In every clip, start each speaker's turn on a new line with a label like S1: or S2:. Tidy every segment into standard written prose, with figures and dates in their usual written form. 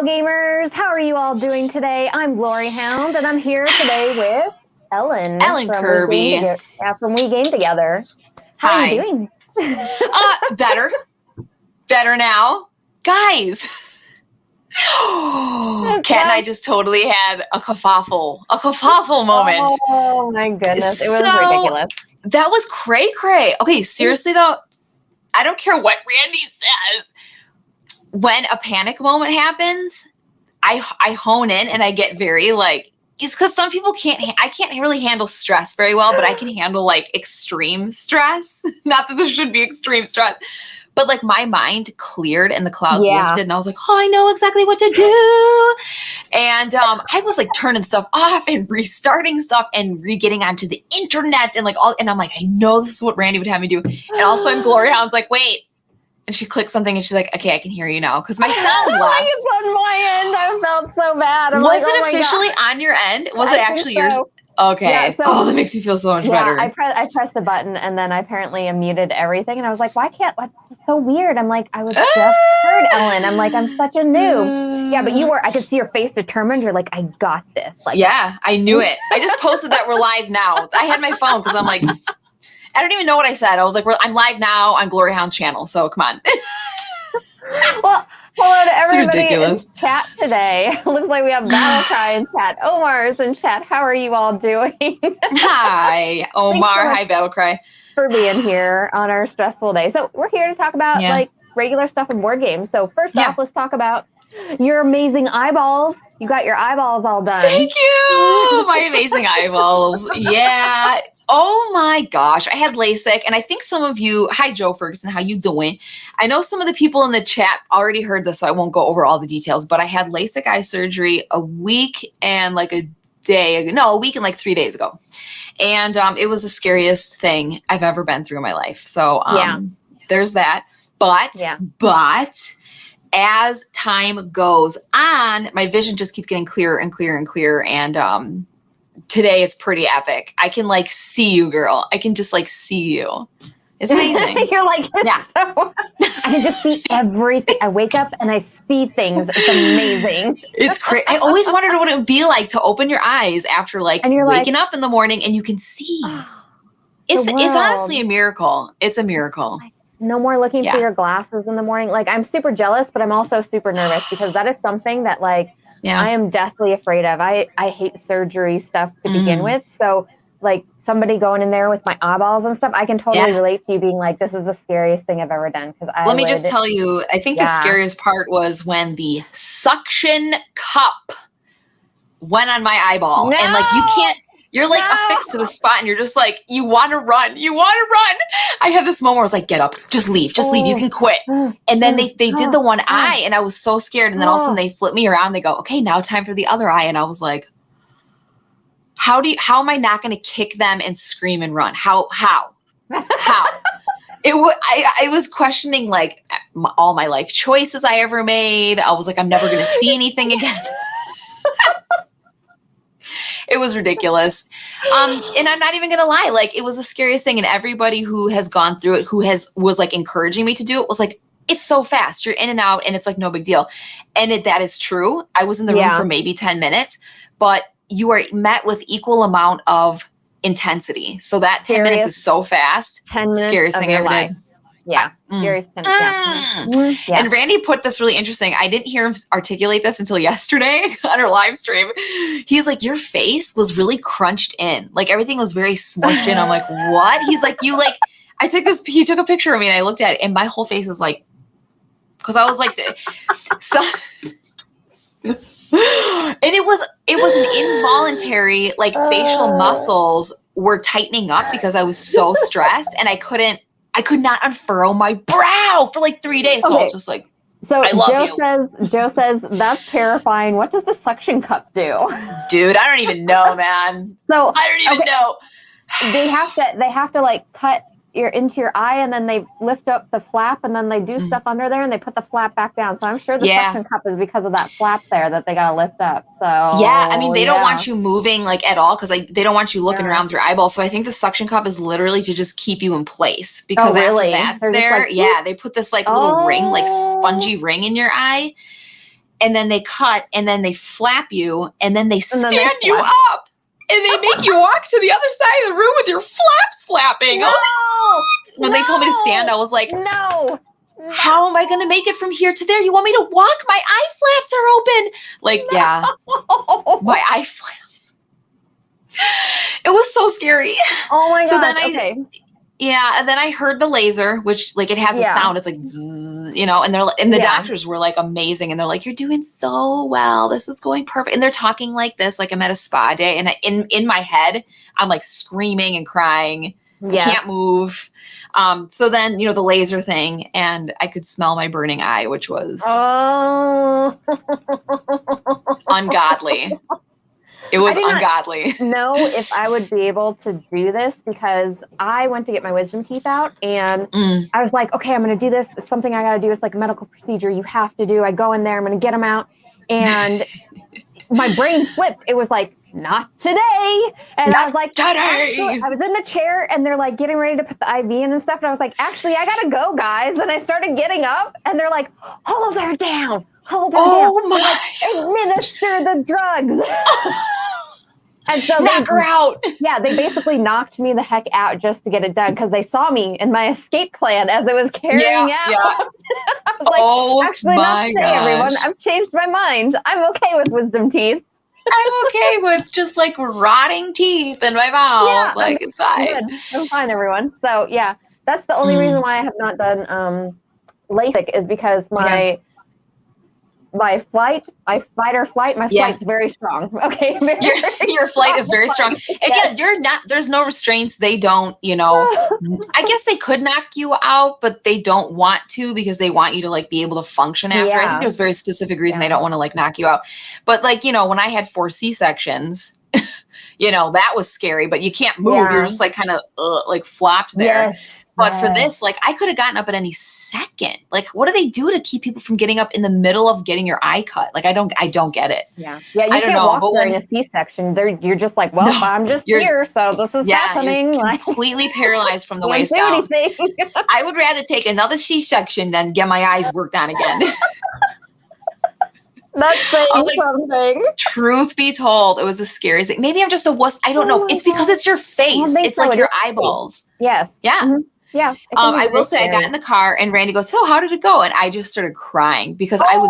S1: Hello, gamers. How are you all doing today? I'm GloryHoundd, and I'm here today with Ellen
S2: Kirby.
S1: From We Game Together. How are you doing?
S2: Better now. Guys. Kat and I just totally had a kerfuffle moment.
S1: Oh my goodness. It was ridiculous.
S2: That was cray-cray. Okay, seriously though, I don't care what Randy says. When a panic moment happens, I hone in and I get very like, it's because some people I can't really handle stress very well, but I can handle like extreme stress. Not that this should be extreme stress, but like my mind cleared and the clouds lifted and I was like, oh, I know exactly what to do. And I was like turning stuff off and restarting stuff and getting onto the internet and like all, and I'm like, I know this is what Randy would have me do. And all of a sudden GloryHound's like, wait. And she clicked something and she's like, okay, I can hear you now. Because my sound left.
S1: It's on my end. I felt so bad.
S2: Was it officially on your end? Was it actually yours? Okay. Yeah, so, that makes me feel so much better.
S1: I pressed the button and then I apparently muted everything. And I was like, why can't, it's so weird. I'm like, I was just heard, Ellen. I'm like, I'm such a noob. Yeah, but I could see your face determined. You're like, I got this. Like,
S2: yeah, I knew it. I just posted that we're live now. I had my phone because I'm like, I don't even know what I said. I was like, I'm live now on GloryHound's channel, so come on.
S1: Well, hello to everybody in chat today. Looks like we have Battle Cry in chat. Omar's in chat. How are you all doing?
S2: Hi, Omar. Hi, Battle Cry.
S1: For being here on our stressful day. So we're here to talk about like regular stuff in board games. So first off, let's talk about your amazing eyeballs. You got your eyeballs all done.
S2: Thank you. My amazing eyeballs. Yeah. Oh my gosh, I had LASIK, and I think some of you, hi Joe Ferguson, how you doing? I know some of the people in the chat already heard this, so I won't go over all the details, but I had LASIK eye surgery a week and like a week and like 3 days ago. And it was the scariest thing I've ever been through in my life. So there's that. But as time goes on, my vision just keeps getting clearer and clearer and clearer. And today it's pretty epic. I can like see you, girl. I can just like see you. It's amazing.
S1: You're like, so, I can just see everything. I wake up and I see things. It's amazing.
S2: It's great. I always wondered what it would be like to open your eyes after like waking up in the morning and you can see. It's honestly a miracle. It's a miracle.
S1: No more looking for your glasses in the morning. Like I'm super jealous, but I'm also super nervous because that is something that like I am deathly afraid of. I hate surgery stuff to begin with. So like somebody going in there with my eyeballs and stuff, I can totally relate to you being like, this is the scariest thing I've ever done.
S2: Let me just tell you, I think the scariest part was when the suction cup went on my eyeball. No! And like, you're like affixed to the spot and you're just like, you want to run. I had this moment where I was like, get up, just leave, you can quit. And then they did the one eye and I was so scared. And then all of a sudden they flip me around. They go, okay, now time for the other eye. And I was like, how am I not going to kick them and scream and run? How? I was questioning like all my life choices I ever made. I was like, I'm never going to see anything again. It was ridiculous. And I'm not even going to lie. Like it was the scariest thing. And everybody who has gone through it, was like encouraging me to do it was like, it's so fast. You're in and out and it's like no big deal. And that is true. I was in the room for maybe 10 minutes, but you are met with equal amount of intensity. So that 10 minutes is so fast.
S1: 10 minutes.
S2: Scariest thing I ever did.
S1: Yeah. Scariest 10 minutes.
S2: And Randy put this really interesting. I didn't hear him articulate this until yesterday on our live stream. He's like, your face was really crunched in. Like everything was very smushed in. I'm like, what? He's like, he took a picture of me and I looked at it and my whole face was like, because I was like, and it was an involuntary, like facial muscles were tightening up because I was so stressed and I could not unfurrow my brow for like 3 days. So I was just like,
S1: so Joe says, that's terrifying. What does the suction cup do?
S2: Dude, I don't even know, man.
S1: So
S2: I don't even know.
S1: They have to like cut into your eye and then they lift up the flap and then they do stuff under there and they put the flap back down. So I'm sure the suction cup is because of that flap there that they got to lift up. So
S2: I mean, they don't want you moving like at all because they don't want you looking around with your eyeballs. So I think the suction cup is literally to just keep you in place because after that's there, they put this like little ring, like spongy ring in your eye. and then they cut, and then they flap you, and then they stand you up, and they make you walk to the other side of the room with your flaps flapping.
S1: No,
S2: I was like, when they told me to stand, I was like,
S1: no.
S2: How am I going to make it from here to there? You want me to walk? My eye flaps are open. Like, yeah, my eye flaps. It was so scary.
S1: Oh my God.
S2: So then and then I heard the laser, which like it has a sound. It's like, zzz, you know, and the doctors were like amazing. And they're like, you're doing so well. This is going perfect. And they're talking like this, like I'm at a spa day. And in my head, I'm like screaming and crying. Yes. I can't move. So then, you know, the laser thing, and I could smell my burning eye, which was ungodly. It was ungodly.
S1: Know if I would be able to do this, because I went to get my wisdom teeth out, and I was like, okay, I'm going to do this. It's something I got to do. It's like a medical procedure you have to do. I go in there, I'm going to get them out. And my brain flipped. It was like, not today. And I was like, today. I was in the chair, and they're like getting ready to put the IV in and stuff. And I was like, actually, I got to go, guys. And I started getting up, and they're like, hold her down. Hold her down.
S2: Oh my.
S1: Like, administer the drugs. And so
S2: knock her out.
S1: Yeah, they basically knocked me the heck out just to get it done, because they saw me in my escape plan as it was carrying out. Yeah. I was like, actually, not today, everyone. I've changed my mind. I'm okay with wisdom teeth.
S2: I'm okay with just like rotting teeth in my mouth. Yeah, like it's fine.
S1: I'm fine, everyone. So yeah, that's the only reason why I have not done LASIK, is because my flight's very strong. Okay.
S2: Your flight is very strong. Again, there's no restraints. They don't, you know, I guess they could knock you out, but they don't want to, because they want you to like be able to function after. I think there's a very specific reason they don't want to like knock you out. But like, you know, when I had 4 C-sections, you know, that was scary, but you can't move. You're just like kind of like flopped there. Yes. But for this, like I could have gotten up at any second. Like, what do they do to keep people from getting up in the middle of getting your eye cut? Like, I don't get it.
S1: Yeah. Yeah. You can't walk during a C-section. You're just like, well, I'm just here. So this is happening.
S2: You're completely paralyzed from the waist down. I would rather take another C-section than get my eyes worked on again.
S1: That's saying something.
S2: Truth be told, it was the scariest thing. Maybe I'm just a wuss. I don't know. It's because it's your face. It's like your eyeballs.
S1: Yes.
S2: Yeah.
S1: Mm-hmm. Yeah.
S2: I will say, I got in the car, and Randy goes, "Oh, how did it go?" And I just started crying, because I was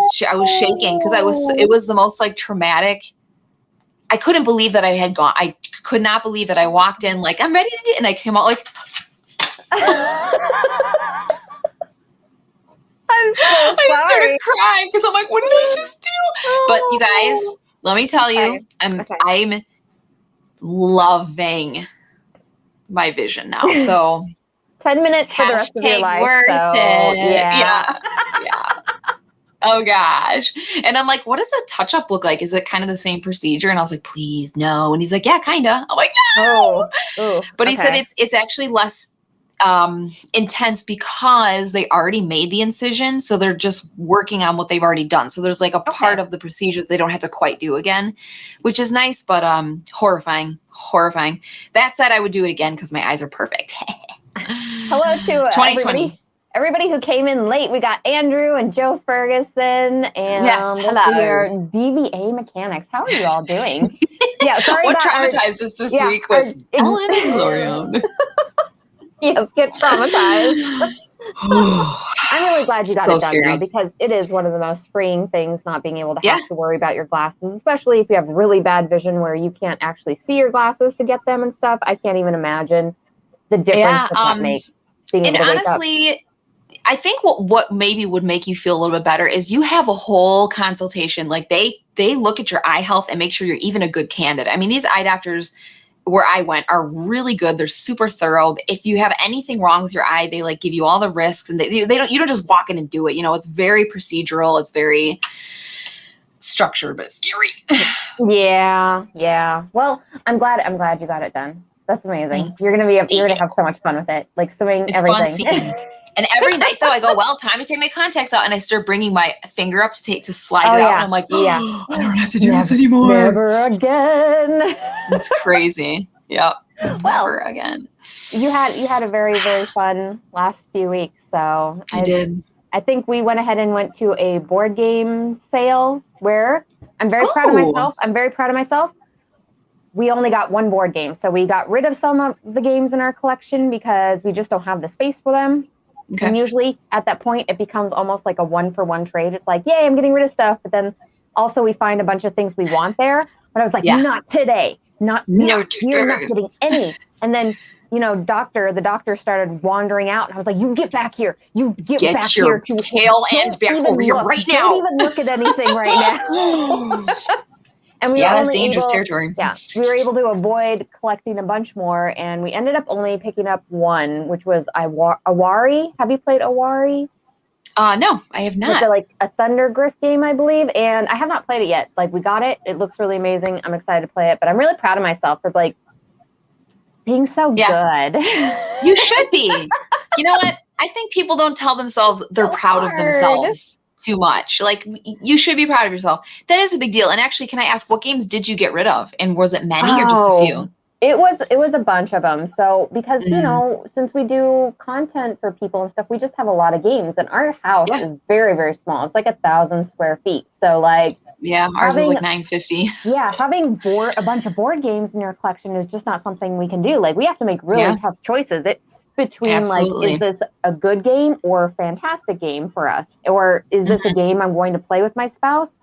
S2: shaking, because it was the most like traumatic. I couldn't believe that I had gone. I could not believe that I walked in like, I'm ready to do it, and I came out like.
S1: I'm so sorry.
S2: I started crying, because I'm like, what did I just do? But you guys, let me tell you, I'm loving my vision now. So
S1: 10 minutes for the rest of your life.
S2: Worth it. Yeah. Oh gosh. And I'm like, what does a touch-up look like? Is it kind of the same procedure? And I was like, please, no. And he's like, yeah, kind of. I'm like, no. But he said it's actually less intense, because they already made the incision. So they're just working on what they've already done. So there's like a part of the procedure that they don't have to quite do again, which is nice, but horrifying. That said, I would do it again, because my eyes are perfect.
S1: Hello to
S2: 2020.
S1: Everybody who came in late. We got Andrew and Joe Ferguson and
S2: hello.
S1: DVA Mechanics. How are you all doing? Yeah, sorry.
S2: What traumatized us this week with Ellen and GloryHoundd.
S1: Yes, get traumatized. I'm really glad you got it done, though, because it is one of the most freeing things, not being able to have to worry about your glasses, especially if you have really bad vision where you can't actually see your glasses to get them and stuff. I can't even imagine the difference that makes.
S2: And honestly, I think what maybe would make you feel a little bit better is you have a whole consultation. Like they look at your eye health and make sure you're even a good candidate. I mean, these eye doctors where I went are really good. They're super thorough. If you have anything wrong with your eye, they like give you all the risks, and you don't just walk in and do it. You know, it's very procedural. It's very structured, but scary.
S1: Yeah. Well, I'm glad you got it done. That's amazing. Thanks. You're gonna have so much fun with it. Like swimming, everything.
S2: And every night though, I go, well, time to take my contacts out, and I start bringing my finger up to slide it out. And I'm like, I don't have to do this anymore.
S1: Never again.
S2: It's crazy. Yep. Never again.
S1: You had a very, very fun last few weeks. So
S2: I did.
S1: I think we went ahead and went to a board game sale where I'm very proud of myself. I'm very proud of myself. We only got one board game. So we got rid of some of the games in our collection because we just don't have the space for them. Okay. And usually at that point, it becomes almost like a 1-for-1 trade. It's like, yay, I'm getting rid of stuff. But then also we find a bunch of things we want there. But I was like, not today. You're not getting any. And then, the doctor started wandering out. And I was like, you get back here. You get back here.
S2: Get your tail end back over here right now.
S1: Don't even look at anything right now. And
S2: that's dangerous territory.
S1: Yeah, we were able to avoid collecting a bunch more, and we ended up only picking up one, which was Awari. Have you played Awari?
S2: No, I have not.
S1: It's a Thunder Griff game, I believe, and I have not played it yet. Like, we got it. It looks really amazing. I'm excited to play it, but I'm really proud of myself for, being so good.
S2: You should be. You know what? I think people don't tell themselves they're proud of themselves too much. Like, you should be proud of yourself. That is a big deal. And actually, can I ask, what games did you get rid of? And was it many or just a few?
S1: It was a bunch of them. So because, since we do content for people and stuff, we just have a lot of games. And our house is very, very small. It's like 1,000 square feet. So
S2: ours is like 950.
S1: Yeah, having a bunch of board games in your collection is just not something we can do. Like, we have to make really tough choices. It's between is this a good game or a fantastic game for us? Or is this a game I'm going to play with my spouse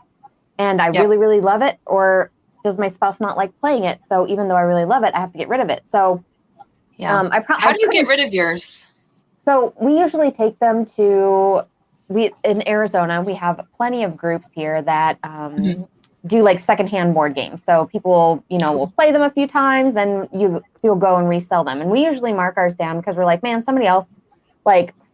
S1: and I really, really love it? Or does my spouse not like playing it? So even though I really love it, I have to get rid of it. So
S2: how do you get rid of yours?
S1: So we usually take them to... in Arizona, we have plenty of groups here that do secondhand board games. So people, will play them a few times, then you'll go and resell them. And we usually mark ours down because we're like, man, somebody else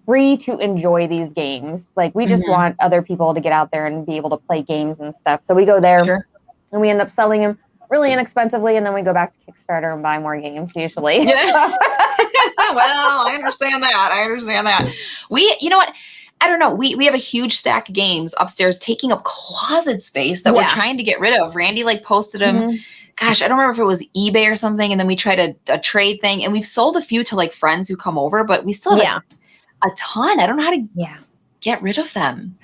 S1: free to enjoy these games. We just want other people to get out there and be able to play games and stuff. So we go there and we end up selling them really inexpensively, and then we go back to Kickstarter and buy more games usually.
S2: Yeah. Well, I understand that. You know what? I don't know. We have a huge stack of games upstairs taking up closet space that we're trying to get rid of. Randy posted them. Gosh, I don't remember if it was eBay or something. And then we tried a trade thing, and we've sold a few to friends who come over, but we still have a ton. I don't know how to get rid of them.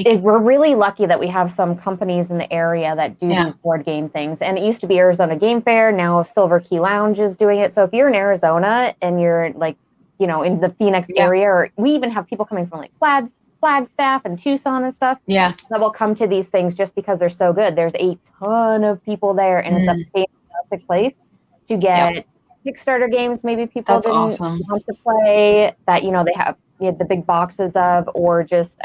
S1: We're really lucky that we have some companies in the area that do these board game things. And it used to be Arizona Game Fair. Now Silver Key Lounge is doing it. So if you're in Arizona and you're in the Phoenix area, or we even have people coming from Flagstaff and Tucson and stuff that will come to these things just because they're so good. There's a ton of people there, and it's a fantastic place to get Kickstarter games maybe people didn't want to play that, they have the big boxes of, or just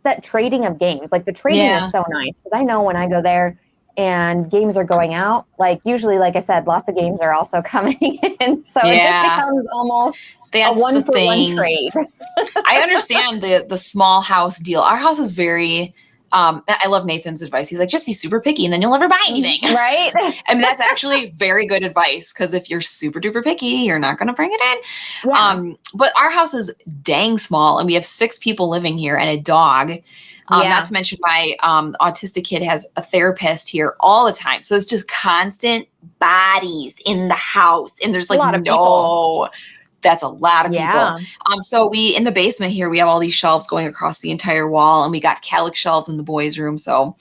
S1: that trading of games. The trading is so nice, because I know when I go there and games are going out, usually, like I said, lots of games are also coming in. So it just becomes almost a 1-for-1 trade.
S2: I understand the small house deal. Our house is very, I love Nathan's advice. He's like, just be super picky and then you'll never buy anything.
S1: Right.
S2: I mean, that's actually very good advice, because if you're super duper picky, you're not going to bring it in. Yeah. But our house is dang small, and we have 6 people living here and a dog. Not to mention my autistic kid has a therapist here all the time. So it's just constant bodies in the house. And there's
S1: a lot of people.
S2: That's a lot of people. So in the basement here, we have all these shelves going across the entire wall, and we got Calic shelves in the boys' room. So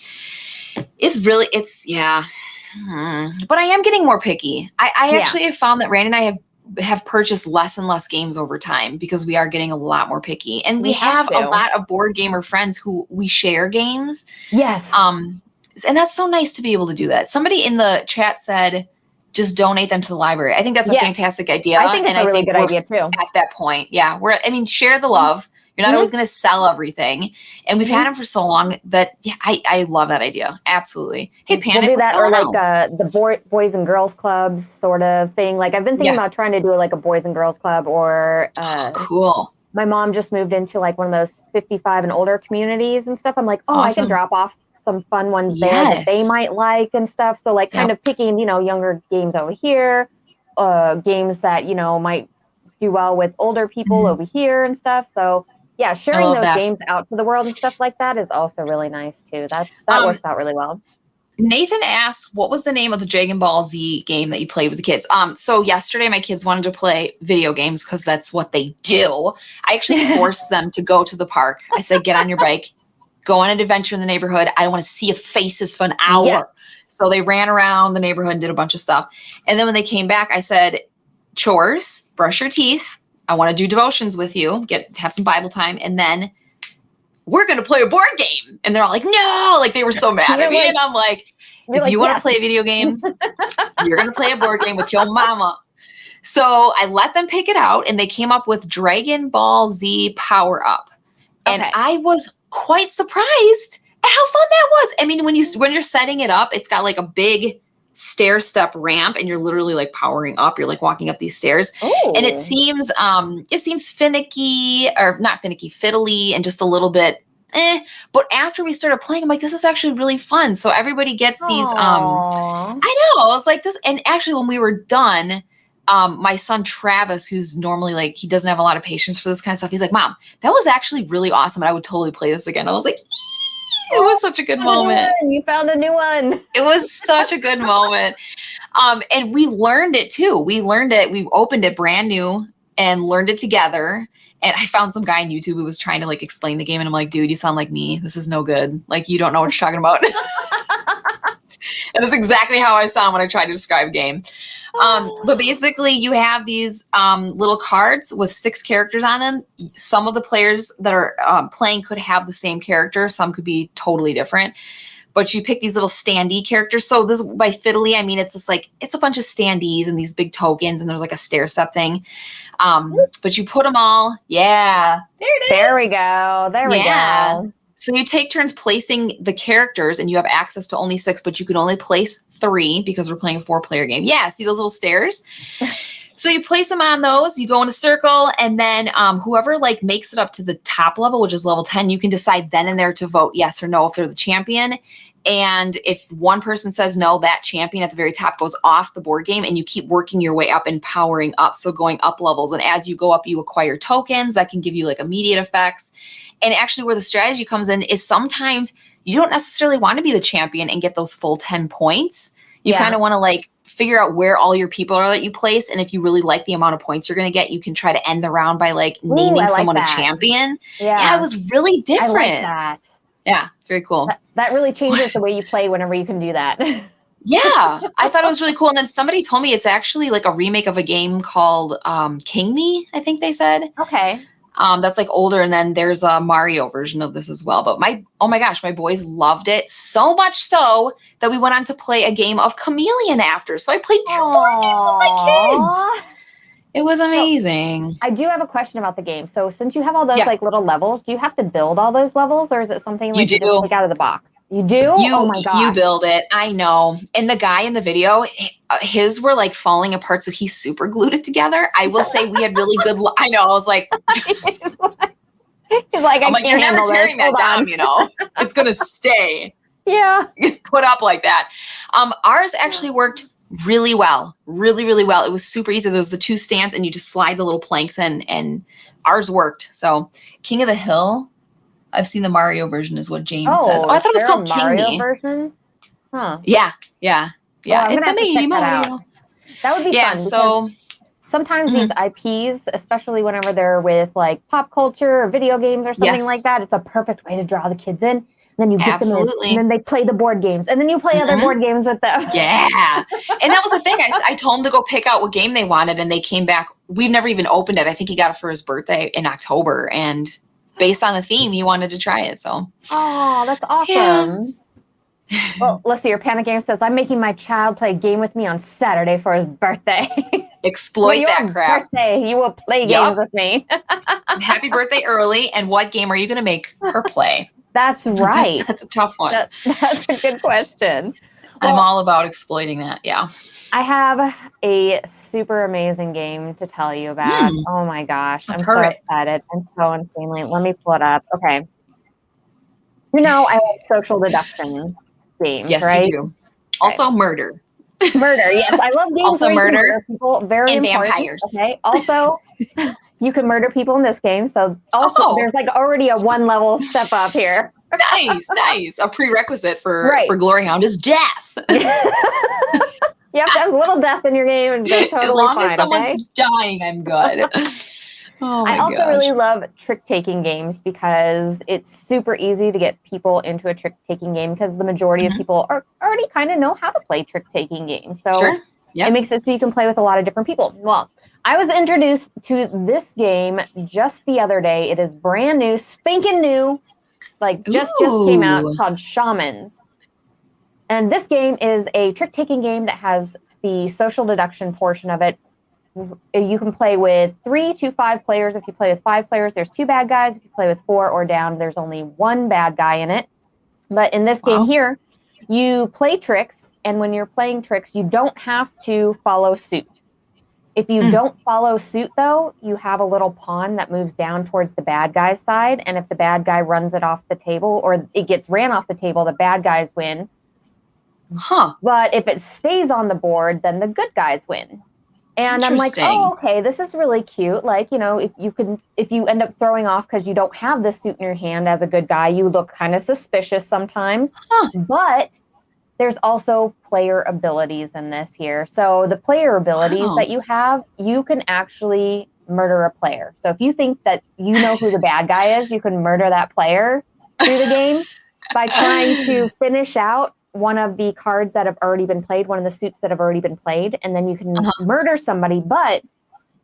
S2: but I am getting more picky. I actually have found that Randy and I have purchased less and less games over time, because we are getting a lot more picky, and we have a lot of board gamer friends who we share games.
S1: Yes.
S2: And that's so nice to be able to do that. Somebody in the chat said, just donate them to the library. I think that's a fantastic idea.
S1: I think it's a really good idea too.
S2: At that point. Yeah. Share the love. You're not always going to sell everything. And we've had them for so long that I love that idea. Absolutely. Hey, Panic.
S1: We'll do that, or the boys and girls clubs sort of thing. I've been thinking about trying to do a boys and girls club, or
S2: cool.
S1: My mom just moved into one of those 55 and older communities and stuff. I'm like, awesome. I can drop off some fun ones there that they might like and stuff. So kind of picking, younger games over here, games that, might do well with older people over here and stuff. So sharing those games out to the world and stuff like that is also really nice too. That works out really well.
S2: Nathan asked, what was the name of the Dragon Ball Z game that you played with the kids? So yesterday my kids wanted to play video games because that's what they do. I actually forced them to go to the park. I said, get on your bike, go on an adventure in the neighborhood. I don't want to see your faces for an hour. Yes. So they ran around the neighborhood and did a bunch of stuff. And then when they came back, I said, chores, brush your teeth. I want to do devotions with you, have some Bible time. And then we're going to play a board game. And they're all like, no, like they were so mad at me. And I'm like, if you want to play a video game, you're going to play a board game with your mama. So I let them pick it out and they came up with Dragon Ball Z Power Up. And I was quite surprised at how fun that was. I mean, when you're setting it up, it's got like a big stair step ramp and you're literally like powering up. You're like walking up these stairs. Ooh. And it seems finicky, or not finicky, fiddly and just a little bit but after we started playing, I'm like, this is actually really fun. So everybody gets these, I know, I was like this. And actually when we were done, my son Travis, who's normally like, he doesn't have a lot of patience for this kind of stuff. He's like, Mom, that was actually really awesome. And I would totally play this again. I was like, it was such a good moment.
S1: You found a new one.
S2: It was such a good moment. And we learned it too. We learned it. We opened it brand new and learned it together. And I found some guy on YouTube who was trying to like explain the game. And I'm like, dude, you sound like me. This is no good. Like, you don't know what you're talking about. And that's exactly how I sound when I try to describe a game. But basically you have these little cards with 6 characters on them. Some of the players that are playing could have the same character. Some could be totally different. But you pick these little standee characters. So this, by fiddly, I mean, it's just like, it's a bunch of standees and these big tokens. And there's like a stair step thing. But you put them all. Yeah. There it is.
S1: There we go. There we go.
S2: So you take turns placing the characters and you have access to only 6, but you can only place 3 because we're playing a 4-player game. Yeah. See those little stairs? So you place them on those, you go in a circle, and then whoever like makes it up to the top level, which is level 10, you can decide then and there to vote yes or no if they're the champion. And if one person says no, that champion at the very top goes off the board game and you keep working your way up and powering up. So going up levels. And as you go up, you acquire tokens that can give you like immediate effects. And actually where the strategy comes in is sometimes you don't necessarily want to be the champion and get those full 10 points. You kind of want to like figure out where all your people are that you place. And if you really like the amount of points you're going to get, you can try to end the round by like naming someone a champion. Yeah, it was really different. I like
S1: that.
S2: Yeah, very cool.
S1: That really changes the way you play whenever you can do that.
S2: Yeah, I thought it was really cool. And then somebody told me it's actually like a remake of a game called King Me, I think they said.
S1: Okay.
S2: That's like older. And then there's a Mario version of this as well. But oh my gosh, my boys loved it so much so that we went on to play a game of Chameleon after. So I played 2 board games with my kids. It was amazing.
S1: So, I do have a question about the game. So since you have all those like little levels, do you have to build all those levels, or is it something like you just take out of the box? You do? Oh my gosh.
S2: You build it. I know. And the guy in the video, his were like falling apart, so he super glued it together. I will say we had really good I know. I was like
S1: he's like, I'm
S2: like, you're never tearing that down, you know. It's gonna stay.
S1: Yeah.
S2: Put up like that. Ours actually worked really well. Really, really well. It was super easy. There was the 2 stands and you just slide the little planks in, and ours worked. So King of the Hill, I've seen the Mario version is what James says. Oh, I thought it was called
S1: Mario
S2: King Me.
S1: Version? Huh.
S2: Yeah.
S1: It's amazing. That would be fun.
S2: So
S1: sometimes these IPs, especially whenever they're with like pop culture or video games or something like that, it's a perfect way to draw the kids in. Then you get them in, and then they play the board games, and then you play other board games with them.
S2: Yeah. And that was the thing. I told him to go pick out what game they wanted, and they came back. We've never even opened it. I think he got it for his birthday in October, and based on the theme, he wanted to try it. So.
S1: Oh, that's awesome. Yeah. Well, let's see. Your Panic Game says, I'm making my child play a game with me on Saturday for his birthday.
S2: Exploit that crap.
S1: Birthday, you will play games with me.
S2: Happy birthday early. And what game are you going to make her play?
S1: That's right.
S2: That's a tough one.
S1: That's a good question.
S2: I'm all about exploiting that. Yeah.
S1: I have a super amazing game to tell you about. Oh my gosh. I'm so excited. I'm so insanely. Let me pull it up. Okay. You know, I like social deduction games,
S2: yes,
S1: right?
S2: You do. Okay. Also murder.
S1: Murder. Yes. I love games
S2: also
S1: where
S2: murder.
S1: You can murder people. Very
S2: and
S1: important.
S2: Vampires.
S1: Okay. Also, you can murder people in this game. So also there's like already a 1 level step up here.
S2: Nice. A prerequisite for GloryHoundd is death.
S1: You have to have a little death in your game and go totally
S2: as long
S1: fine,
S2: as someone's dying, I'm good.
S1: I also really love trick-taking games because it's super easy to get people into a trick-taking game because the majority of people are already kind of know how to play trick-taking games. So it makes it so you can play with a lot of different people. Well, I was introduced to this game just the other day. It is brand new, spanking new, like just came out, called Shamans. And this game is a trick-taking game that has the social deduction portion of it. You can play with 3 to 5 players. If you play with 5 players, there's 2 bad guys. If you play with 4 or down, there's only 1 bad guy in it. But in this game here, you play tricks. And when you're playing tricks, you don't have to follow suit. If you don't follow suit, though, you have a little pawn that moves down towards the bad guy's side. And if the bad guy runs it off the table or it gets ran off the table, the bad guys win. But if it stays on the board, then the good guys win. And I'm like, oh, okay, this is really cute. Like, you know, if you end up throwing off because you don't have the suit in your hand as a good guy, you look kind of suspicious sometimes. But there's also player abilities in this here. So the player abilities that you have, you can actually murder a player. So if you think that you know who the bad guy is, you can murder that player through the game by trying to finish out one of the cards that have already been played, one of the suits that have already been played, and then you can murder somebody. But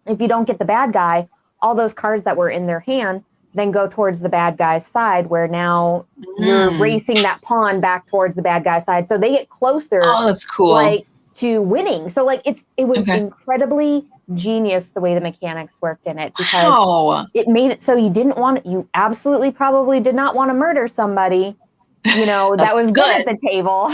S1: if you don't get the bad guy, all those cards that were in their hand then go towards the bad guy's side, where now you're racing that pawn back towards the bad guy's side. So they get closer.
S2: Oh, that's cool.
S1: Like to winning. So like it was incredibly genius the way the mechanics worked in it, because it made it so you absolutely probably did not want to murder somebody, you know, that was good at the table.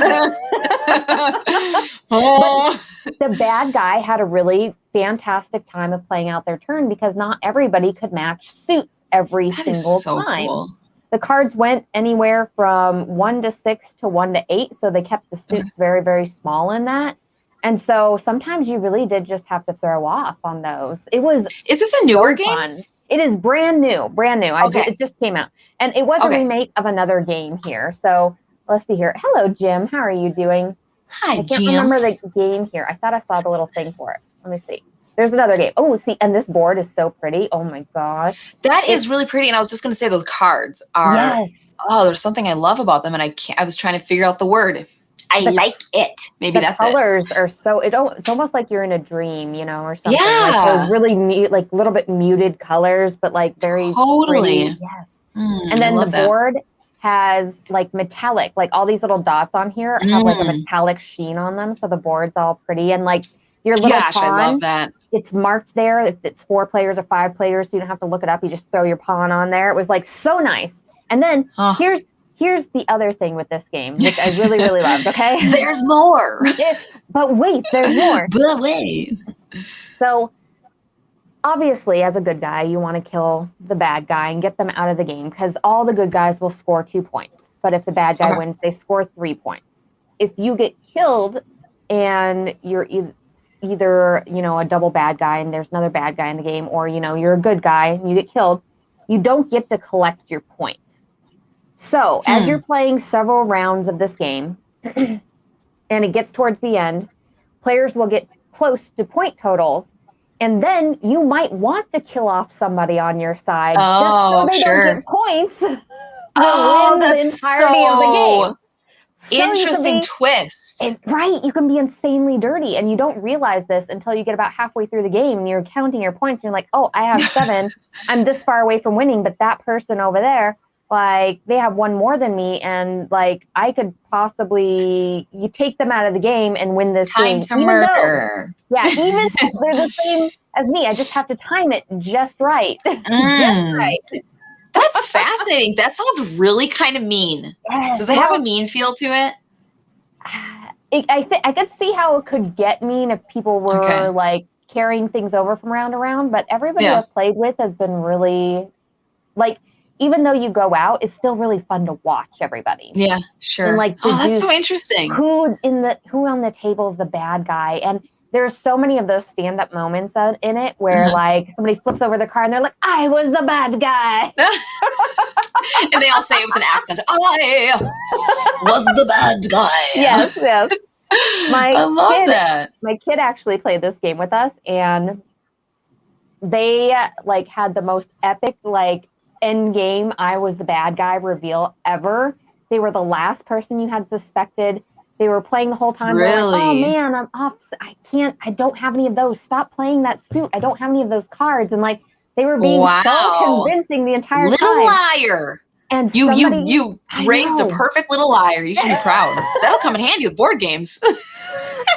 S1: But the bad guy had a really fantastic time of playing out their turn because not everybody could match suits every single time. Cool. The cards went anywhere from 1 to 6 to 1 to 8. So they kept the suits very, very small in that. And so sometimes you really did just have to throw off on those. Is
S2: this a newer game?
S1: It is brand new. It just came out. And it was a remake of another game here. So let's see here. Hello, Jim. How are you doing?
S2: Hi,
S1: I can't remember the game here. I thought I saw the little thing for it. Let me see. There's another game. Oh, see, and this board is so pretty. Oh my gosh.
S2: That is really pretty. And I was just going to say those cards are, there's something I love about them. And I was trying to figure out the word. I like it. Maybe that's it. The
S1: colors are so, it's almost like you're in a dream, you know, or something. Yeah. Like those really like little bit muted colors, but like very pretty. Yes. And then the board has like metallic, like all these little dots on here have like a metallic sheen on them. So the board's all pretty. And like your little pawn,
S2: I love that.
S1: It's marked there. If it's 4 players or 5 players, so you don't have to look it up. You just throw your pawn on there. It was like so nice. And then here's the other thing with this game, which I really, really loved, okay?
S2: There's more.
S1: But wait, there's more.
S2: But wait.
S1: So obviously, as a good guy, you want to kill the bad guy and get them out of the game because all the good guys will score 2 points. But if the bad guy wins, they score 3 points. If you get killed and you're either, you know, a double bad guy and there's another bad guy in the game, or, you know, you're a good guy and you get killed, you don't get to collect your points. So as you're playing several rounds of this game and it gets towards the end, players will get close to point totals. And then you might want to kill off somebody on your side just so they don't get points to win the entirety of the game. So
S2: interesting twist.
S1: Right. You can be insanely dirty and you don't realize this until you get about halfway through the game and you're counting your points. And you're like, oh, I have 7. I'm this far away from winning. But that person over there, like they have 1 more than me. And like I could possibly you take them out of the game and win this game.
S2: Time to murder.
S1: Even if they're the same as me. I just have to time it just right. Just right.
S2: That's fascinating. That sounds really kind of mean.
S1: Yes.
S2: Does it have a mean feel to it?
S1: I could see how it could get mean if people were like carrying things over from round to round, but everybody I've played with has been really like, even though you go out, it's still really fun to watch everybody.
S2: Yeah, sure.
S1: And like,
S2: that's so interesting.
S1: Who on the table is the bad guy? And there's so many of those stand-up moments in it where like somebody flips over their car and they're like, I was the bad guy.
S2: And they all say it with an accent. I was the bad guy.
S1: Yes.
S2: I love that.
S1: My kid actually played this game with us, and they like had the most epic like end game I was the bad guy reveal ever. They were the last person you had suspected. They were playing the whole time.
S2: Really?
S1: They're like, oh man, I'm off. I don't have any of those. Stop playing that suit. I don't have any of those cards. And like, they were being so convincing the entire time.
S2: Little liar.
S1: And
S2: you raised a perfect little liar. You should be proud. That'll come in handy with board games.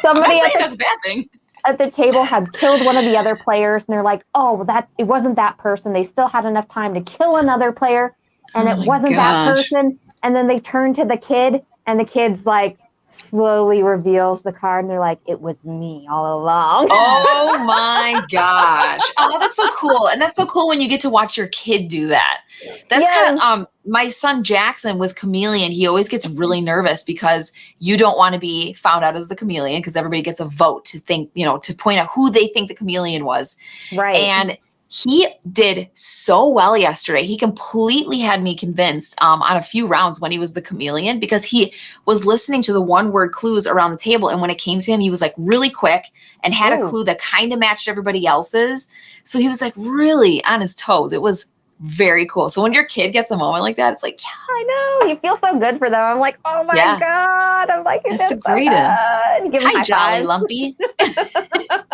S1: Somebody
S2: that's a bad thing.
S1: At the table had killed one of the other players, and they're like, oh, it wasn't that person. They still had enough time to kill another player, and it wasn't that person. And then they turn to the kid, and the kid's like, slowly reveals the card, and they're like, it was me all along.
S2: Oh my gosh. Oh, that's so cool. And that's so cool when you get to watch your kid do that. That's kind of my son Jackson with Chameleon. He always gets really nervous because you don't want to be found out as the chameleon, because everybody gets a vote to think, to point out who they think the chameleon was.
S1: Right.
S2: And he did so well yesterday. He completely had me convinced on a few rounds when he was the chameleon, because he was listening to the one-word clues around the table. And when it came to him, he was like really quick and had a clue that kind of matched everybody else's. So he was like really on his toes. It was very cool. So when your kid gets a moment like that, it's like, yeah,
S1: I know. You feel so good for them. I'm like, oh my God. I'm like,
S2: it's the greatest. Hi, Jolly Lumpy.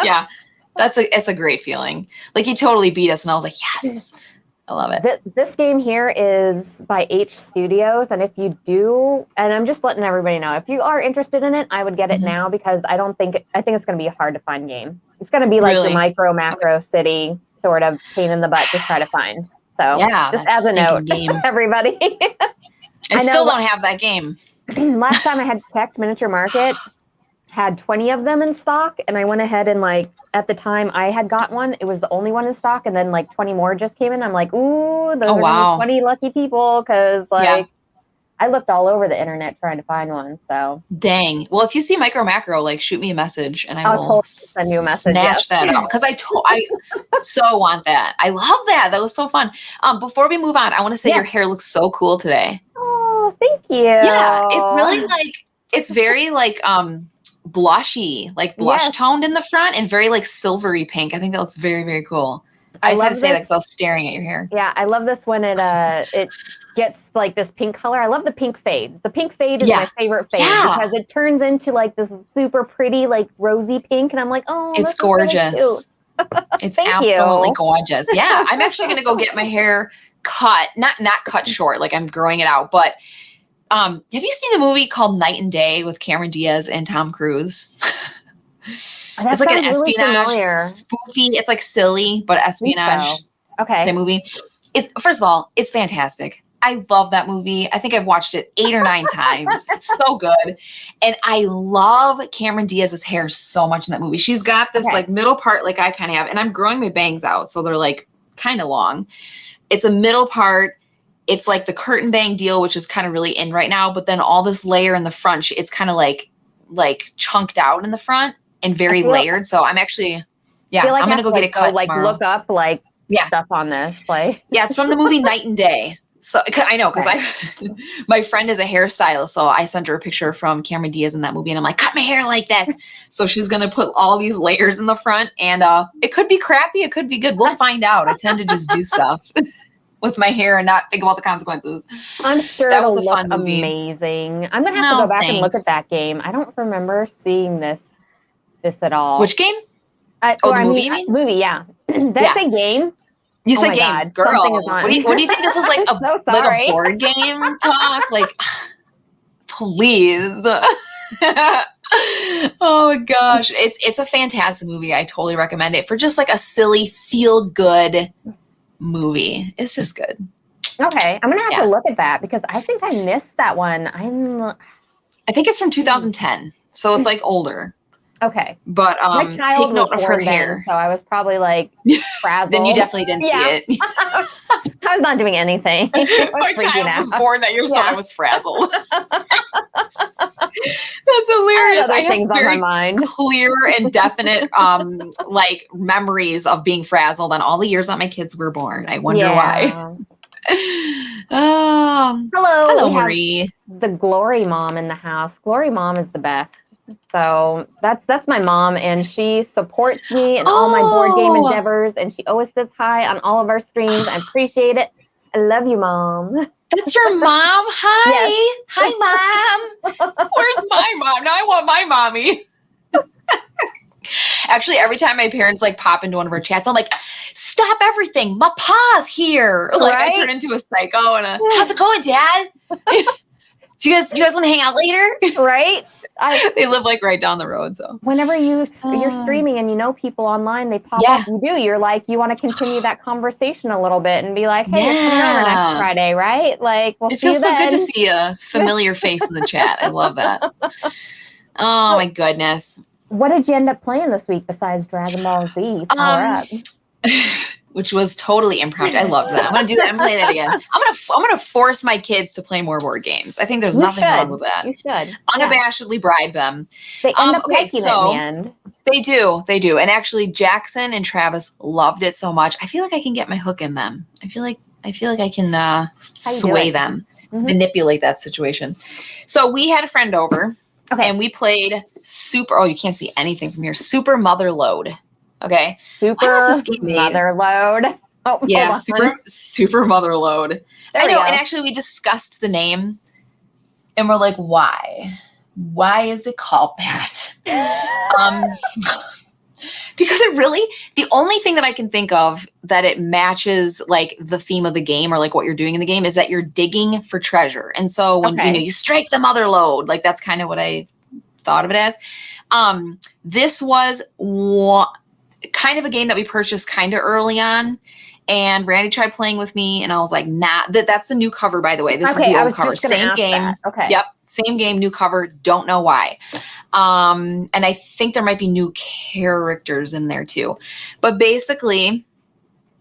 S2: Yeah. It's a great feeling. Like, he totally beat us, and I was like, yes, I love it.
S1: This game here is by H Studios, and if you do, and I'm just letting everybody know, if you are interested in it, I would get it now, because I think it's going to be a hard to find game. It's going to be like the micro macro city sort of pain in the butt to try to find. So just as a note, everybody.
S2: I still don't have that game.
S1: Last time I had checked, Miniature Market had 20 of them in stock, and I went ahead and like, at the time I had got one, it was the only one in stock, and then like 20 more just came in. I'm like, ooh, those are gonna be 20 lucky people, because like I looked all over the internet trying to find one. So
S2: dang. Well, if you see Micro Macro, like, shoot me a message, and I will
S1: totally send you a message.
S2: Snatch that up, because I so want that. I love that. That was so fun. Before we move on, I want to say your hair looks so cool today.
S1: Oh, thank you.
S2: Yeah, it's really like, it's very like blushy, like blush toned in the front, and very like silvery pink. I think that looks very, very cool. I just had to say that because I was staring at your hair.
S1: Yeah, I love this when it gets like this pink color. I love the pink fade. The pink fade is my favorite fade because it turns into like this super pretty like rosy pink, and I'm like, oh,
S2: it's gorgeous. Really it's absolutely gorgeous. Yeah, I'm actually gonna go get my hair cut, not cut short, like I'm growing it out, but have you seen the movie called Night and Day with Cameron Diaz and Tom Cruise? It's like an espionage spoofy. It's like silly, but espionage type movie. It's, first of all, it's fantastic. I love that movie. I think I've watched it 8 or 9 times. It's so good. And I love Cameron Diaz's hair so much in that movie. She's got this like middle part like I kind of have, and I'm growing my bangs out, so they're like kind of long. It's a middle part. It's like the curtain bang deal, which is kind of really in right now. But then all this layer in the front, it's kind of like chunked out in the front and very layered. So I'm actually, I'm going to go get it cut tomorrow.
S1: Look up stuff on this. Like,
S2: it's from the movie Night and Day. So I know, because my friend is a hairstylist. So I sent her a picture from Cameron Diaz in that movie, and I'm like, cut my hair like this. So she's going to put all these layers in the front, and it could be crappy. It could be good. We'll find out. I tend to just do stuff with my hair and not think about the consequences.
S1: I'm sure that was a fun movie. Amazing. I'm gonna have to go back and look at that game. I don't remember seeing this at all.
S2: Which game?
S1: The movie? Movie, yeah. That's a game.
S2: You said game, God, girl. What do you think this is like? Like a board game talk? Like, please. Oh my gosh, it's a fantastic movie. I totally recommend it for just like a silly, feel good movie. It's just good.
S1: Okay, I'm gonna have to look at that because I think I missed that one.
S2: I think it's from 2010, so it's like older.
S1: Okay,
S2: but
S1: my child
S2: take note of her hair.
S1: So I was probably like frazzled.
S2: Then you definitely didn't see it.
S1: I was not doing anything.
S2: My child was born that year, so I was frazzled. That's hilarious. I have things very on my mind. Clear and definite like memories of being frazzled on all the years that my kids were born. I wonder why.
S1: Hello,
S2: Marie.
S1: The Glory Mom in the house. Glory Mom is the best. So that's my mom, and she supports me in all my board game endeavors, and she always says hi on all of our streams. I appreciate it. I love you, Mom.
S2: That's your mom? Hi.
S1: Yes.
S2: Hi, Mom. Where's my mom? Now I want my mommy. Actually, every time my parents like pop into one of our chats, I'm like, stop everything. My pa's here. Like I turn into a psycho and how's it going, Dad? Do you guys want to hang out later?
S1: Right?
S2: They live like right down the road. So
S1: whenever you're streaming and you know people online, they pop up. You're like, you want to continue that conversation a little bit and be like, hey, you're coming over next Friday, right? Like, we'll see you then.
S2: It feels so good to see a familiar face in the chat. I love that. Oh my goodness.
S1: What did you end up playing this week besides Dragon Ball Z Power Up?
S2: Which was totally impromptu. I loved that. I'm gonna do that. I'm playing that again. I'm gonna force my kids to play more board games. I think there's nothing wrong with that.
S1: You should
S2: unabashedly bribe them.
S1: They end up liking it in the end.
S2: They do. And actually, Jackson and Travis loved it so much. I feel like I can get my hook in them. I feel like I can sway them, manipulate that situation. So we had a friend over. Okay. And we played you can't see anything from here. Super Mother Load. Okay.
S1: Super Mother Load. Oh,
S2: yeah. Super Mother Load. I know. And actually we discussed the name and we're like, why? Why is it called that? Because the only thing that I can think of that it matches like the theme of the game or like what you're doing in the game is that you're digging for treasure. And so when you strike the mother lode, like that's kind of what I thought of it as. This was kind of a game that we purchased kind of early on. And Randy tried playing with me and I was like, nah, that's the new cover, by the way. This is the old cover. Same game.
S1: Okay.
S2: Yep. Same game, new cover. Don't know why. And I think there might be new characters in there too. But basically,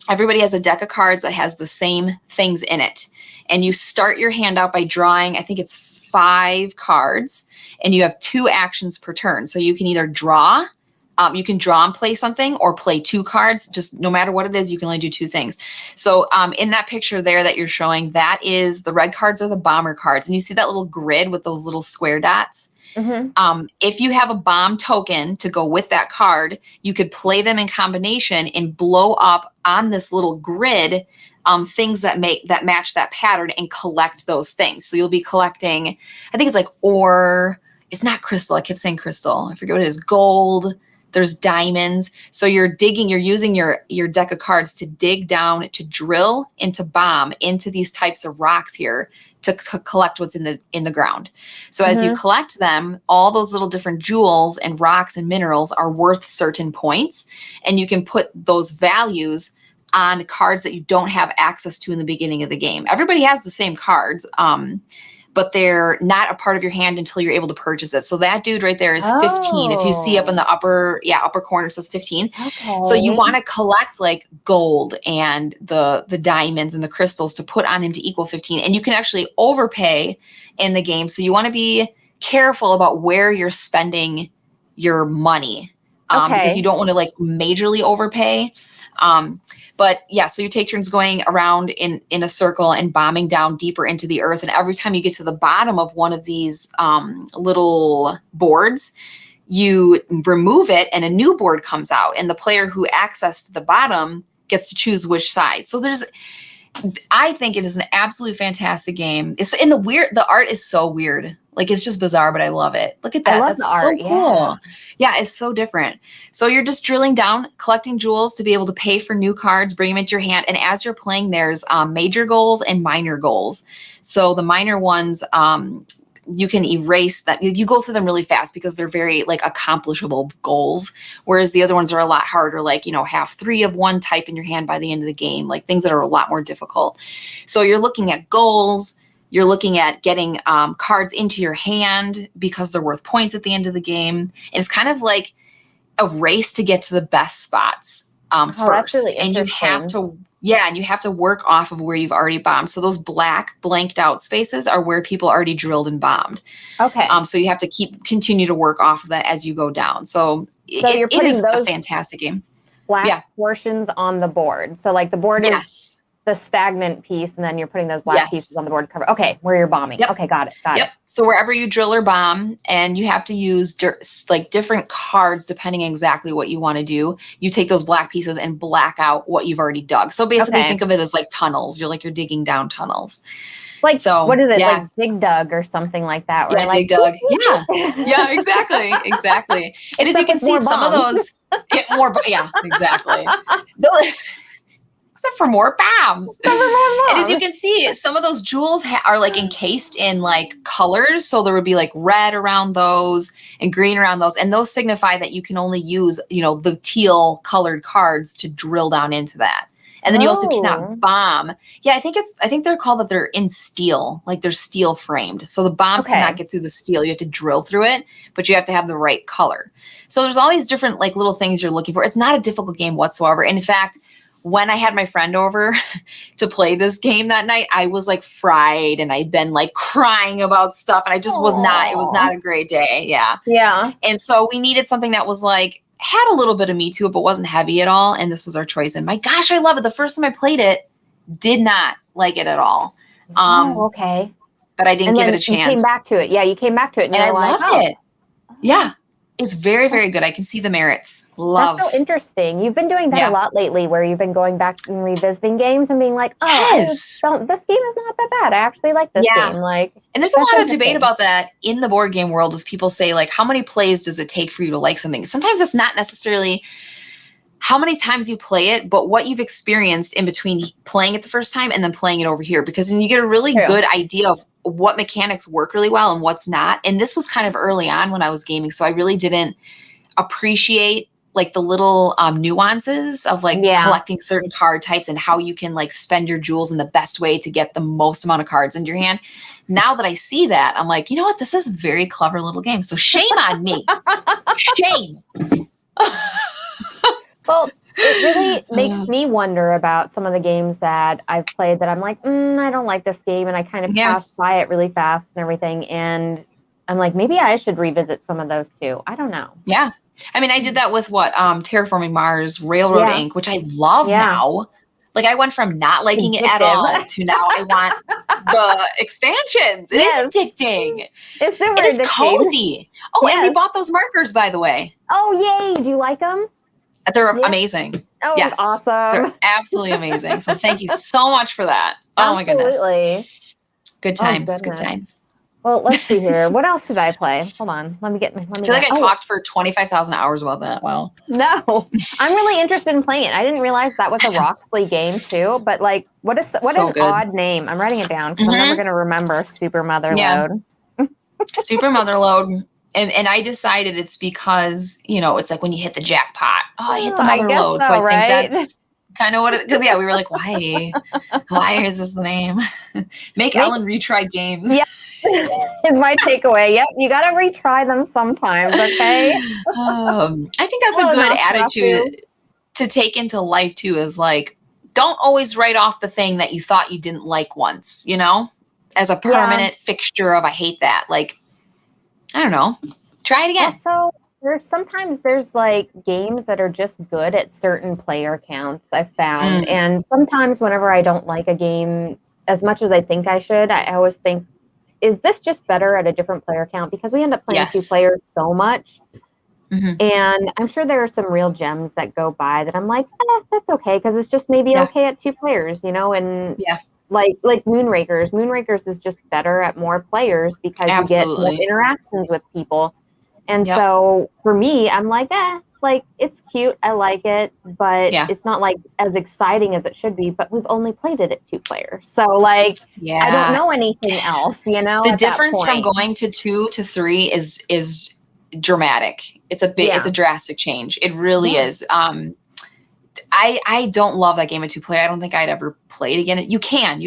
S2: everybody has a deck of cards that has the same things in it. And you start your hand out by drawing, I think it's 5 cards. And you have 2 actions per turn. So you can either draw. You can draw and play something or play 2 cards. Just no matter what it is, you can only do 2 things. So in that picture there that you're showing, that is the red cards are the bomber cards. And you see that little grid with those little square dots? If you have a bomb token to go with that card, you could play them in combination and blow up on this little grid things that match that pattern and collect those things. So you'll be collecting, I think it's like ore. It's not crystal. I kept saying crystal. I forget what it is. Gold. There's diamonds. So you're using your deck of cards to dig down, to drill, and to bomb into these types of rocks here to collect what's in the ground. So as you collect them, all those little different jewels and rocks and minerals are worth certain points. And you can put those values on cards that you don't have access to in the beginning of the game. Everybody has the same cards. But they're not a part of your hand until you're able to purchase it. So that dude right there is 15. If you see up in the upper corner, it says 15. Okay. So you want to collect like gold and the diamonds and the crystals to put on him to equal 15. And you can actually overpay in the game. So you want to be careful about where you're spending your money because you don't want to like majorly overpay. But yeah, so you take turns going around in a circle and bombing down deeper into the earth. And every time you get to the bottom of one of these little boards, you remove it and a new board comes out. And the player who accessed the bottom gets to choose which side. So I think it is an absolutely fantastic game. It's in the art is so weird. Like it's just bizarre, but I love it. Look at that. That's the art. So cool. Yeah, it's so different. So you're just drilling down, collecting jewels to be able to pay for new cards, bring them into your hand. And as you're playing, there's major goals and minor goals. So the minor ones, you can erase that. You go through them really fast because they're very like accomplishable goals. Whereas the other ones are a lot harder, like, have 3 of one type in your hand by the end of the game, like things that are a lot more difficult. So you're looking at goals. You're looking at getting cards into your hand because they're worth points at the end of the game. And it's kind of like a race to get to the best spots first. That's really and you have to work off of where you've already bombed. So those black blanked out spaces are where people already drilled and bombed. Okay. So you have to continue to work off of that as you go down. So it is a fantastic game.
S1: Black portions on the board. So like the board is the stagnant piece, and then you're putting those black pieces on the board cover. Okay, where you're bombing.
S2: Yep.
S1: Okay, got it.
S2: So wherever you drill or bomb, and you have to use like different cards depending exactly what you want to do. You take those black pieces and black out what you've already dug. So basically, think of it as like tunnels. You're digging down tunnels.
S1: Like, so what is it? Like Dig Dug or something like that?
S2: Yeah, Dig Dug. Yeah, exactly. And as you can see, some of those, exactly. Except for more bombs. And as you can see, some of those jewels are like encased in like colors. So there would be like red around those and green around those. And those signify that you can only use, the teal colored cards to drill down into that. And then you also cannot bomb. Yeah, I think they're called that they're in steel, like they're steel framed. So the bombs cannot get through the steel. You have to drill through it, but you have to have the right color. So there's all these different like little things you're looking for. It's not a difficult game whatsoever. And in fact, when I had my friend over to play this game that night, I was like fried and I'd been like crying about stuff. And I just it was not a great day. Yeah.
S1: Yeah.
S2: And so we needed something that was like, had a little bit of meat to it, but wasn't heavy at all. And this was our choice. And my gosh, I love it. The first time I played it, did not like it at all.
S1: Okay.
S2: But I didn't give it a chance.
S1: You came back to it. Yeah, you came back to it.
S2: And I loved it. Yeah. It's very, very good. I can see the merits. Love.
S1: That's so interesting. You've been doing that a lot lately, where you've been going back and revisiting games and being like, this game is not that bad. I actually like this game. Like,
S2: and there's a lot of debate about that in the board game world, as people say, like, how many plays does it take for you to like something? Sometimes it's not necessarily how many times you play it, but what you've experienced in between playing it the first time and then playing it over here, because then you get a really good idea of what mechanics work really well and what's not. And this was kind of early on when I was gaming, so I really didn't appreciate like the little nuances of like collecting certain card types and how you can like spend your jewels in the best way to get the most amount of cards into your hand. Now that I see that, I'm like, you know what? This is a very clever little game. So shame on me. Shame.
S1: Well, it really makes me wonder about some of the games that I've played that I'm like, I don't like this game. And I kind of passed by it really fast and everything. And I'm like, maybe I should revisit some of those too. I don't know.
S2: Yeah. I mean, I did that with Terraforming Mars, Railroad Inc., which I love now. Like, I went from not liking it at all to now I want the expansions. It is addicting.
S1: It's super
S2: It is
S1: addicting.
S2: Cozy. Oh, and we bought those markers, by the way.
S1: Oh, yay. Do you like them?
S2: They're amazing.
S1: Oh, yes. Awesome.
S2: They're absolutely amazing. So thank you so much for that. Oh, my goodness. Good times. Good times.
S1: Well, let's see here. What else did I play? Hold on. I feel
S2: like I talked for 25,000 hours about that. Wow.
S1: No, I'm really interested in playing it. I didn't realize that was a Roxley game too. But like, what an odd name. I'm writing it down because I'm never going to remember Super Motherload.
S2: Super Motherload. And I decided it's because, it's like when you hit the jackpot. Oh, I hit the Motherload. So I think that's kind of what it, because we were like, why is this the name? Make Ellen retry games.
S1: Yeah. Is my takeaway. Yep, you got to retry them sometimes, okay?
S2: I think that's a good attitude to take into life too, is like, don't always write off the thing that you thought you didn't like once, as a permanent fixture of I hate that. Like, I don't know. Try it again.
S1: So there's like games that are just good at certain player counts, I've found. And sometimes whenever I don't like a game as much as I think I should, I always think, is this just better at a different player count? Because we end up playing two players so much. And I'm sure there are some real gems that go by that I'm like, that's okay. Because it's just maybe okay at two players, and like Moonrakers. Moonrakers is just better at more players because you get more interactions with people. And so for me, I'm like, like it's cute. I like it, but it's not like as exciting as it should be. But we've only played it at two players. So like, I don't know anything else, The
S2: difference from going to 2 to 3 is dramatic. It's a drastic change. It really is. I don't love that game of 2-player. I don't think I'd ever play it again. You